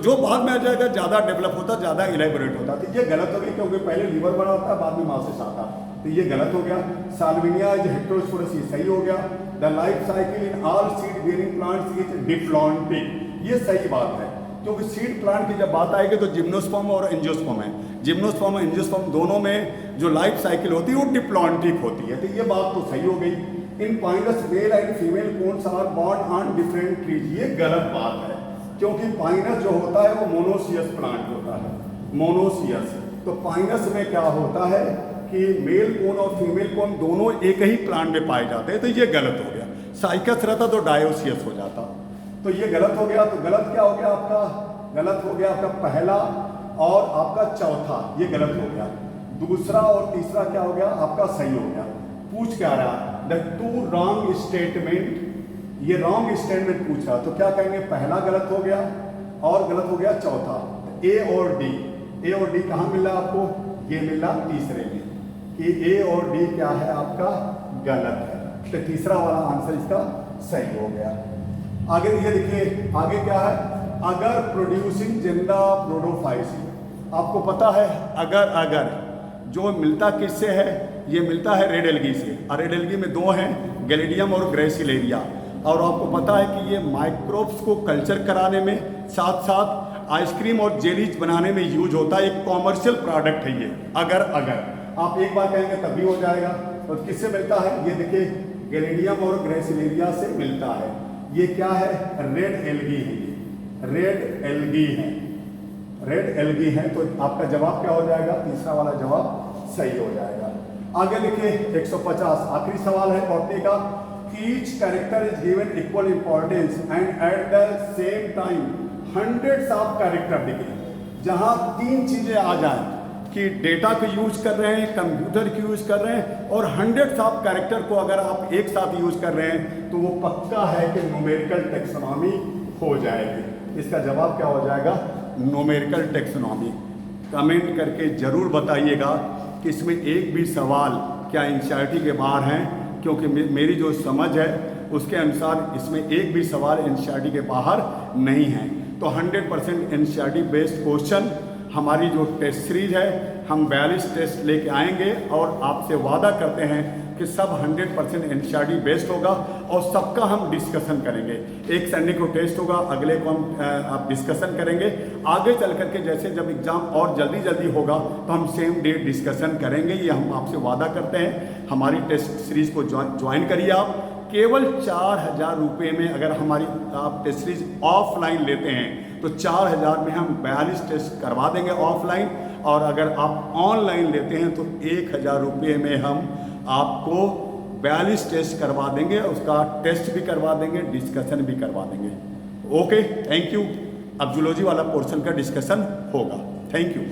जो बाद में आ जाएगा ज़्यादा डेवलप होता, ज़्यादा इलेबोरेट होता। तो ये गलत हो गई, क्योंकि पहले लीवर बड़ा होता है, बाद में मॉसिस आता है। तो ये गलत हो गया। साल्विनिया इज हेटेरोस्पोरस, ये सही हो गया। The life cycle in all seed bearing plants is diplontic, ये सही बात है, क्योंकि सीड प्लांट की जब बात आएगी तो जिम्नोस्पर्म और एंजियोस्पर्म है। जिम्नोस्पर्म और एंजियोस्पर्म दोनों में जो लाइफ साइकिल होती है वो डिप्लॉन्टिक होती है। तो ये बात तो सही हो गई। In pinus male and female cones are born on different trees, ये गलत बात है, क्योंकि पाइनस जो होता है वो मोनोसियस प्लांट होता है, मोनोसियस। तो पाइनस में क्या होता है कि मेल कोन और फीमेल कोन दोनों एक ही प्लांट में पाए जाते हैं। तो ये गलत हो गया। साइकस रहता तो डायोसियस हो जाता, तो ये गलत हो गया। तो गलत क्या हो गया आपका, गलत हो गया आपका पहला और आपका चौथा, ये गलत हो गया। दूसरा और तीसरा क्या हो गया आपका सही हो गया। पूछ क्या रहा, द 2 रॉन्ग स्टेटमेंट, ये रॉन्ग स्टेटमेंट पूछ रहा, तो क्या कहेंगे, पहला गलत हो गया और गलत हो गया चौथा। ए और डी, ए और डी कहाँ मिल रहा आपको, ये मिल रहा तीसरे में, कि ए और डी क्या है आपका गलत है। तो तीसरा वाला आंसर इसका सही हो गया। आगे ये देखिए, आगे क्या है, अगर प्रोड्यूसिंग जेंडा प्रोडोफाइसी। आपको पता है अगर जो मिलता किससे है, ये मिलता है रेड एल्गी से, और रेड एल्गी में 2 हैं, गैलिडियम और ग्रेसिलेरिया। और आपको पता है कि ये माइक्रोब्स को कल्चर कराने में, साथ साथ आइसक्रीम और जेलीज बनाने में यूज होता है। एक कॉमर्शियल प्रोडक्ट है ये। अगर आप एक बार कहेंगे तब भी हो जाएगा। तो किससे मिलता है? ये देखिए गैलिडियम और ग्रेसिलेरिया से मिलता है। ये क्या है? रेड एल्गी है, रेड एल्गी है, रेड एल्गी है। तो आपका जवाब क्या हो जाएगा? तीसरा वाला जवाब सही हो जाएगा। आगे लिखिए 150, आखिरी सवाल है बॉटनी का। Each character is given equal importance and at the same time hundreds of character लिखे। जहां तीन चीजें आ जाएं कि डेटा को यूज कर रहे हैं, कंप्यूटर की यूज कर रहे हैं और हंड्रेड्स ऑफ कैरेक्टर को अगर आप एक साथ यूज कर रहे हैं तो वो पक्का है कि न्यूमेरिकल टैक्सोनॉमी हो जाएगी। इसका जवाब क्या हो जाएगा? Numerical taxonomy. कमेंट करके जरूर बताइएगा कि इसमें एक भी सवाल क्या एनसीईआरटी के बाहर हैं, क्योंकि मेरी जो समझ है उसके अनुसार इसमें एक भी सवाल एनसीईआरटी के बाहर नहीं है। तो 100% एनसीईआरटी बेस्ड क्वेश्चन हमारी जो टेस्ट सीरीज है, हम 42 टेस्ट लेके आएंगे और आपसे वादा करते हैं कि सब 100% एनसीईआरटी बेस्ड होगा और सबका हम डिस्कशन करेंगे। एक संडे को टेस्ट होगा, अगले को हम आप डिस्कशन करेंगे। आगे चल करके जैसे जब एग्ज़ाम और जल्दी होगा तो हम सेम डे डिस्कशन करेंगे, ये हम आपसे वादा करते हैं। हमारी टेस्ट सीरीज़ को ज्वाइन करिए आप। केवल 4,000 रुपये में अगर हमारी आप टेस्ट सीरीज ऑफलाइन लेते हैं तो 4,000 में हम 42 टेस्ट करवा देंगे ऑफलाइन, और अगर आप ऑनलाइन लेते हैं तो 1,000 रुपये में हम आपको 42 टेस्ट करवा देंगे, उसका टेस्ट भी करवा देंगे, डिस्कशन भी करवा देंगे। Okay, thank you. अब जूलॉजी वाला पोर्शन का डिस्कशन होगा। Thank you.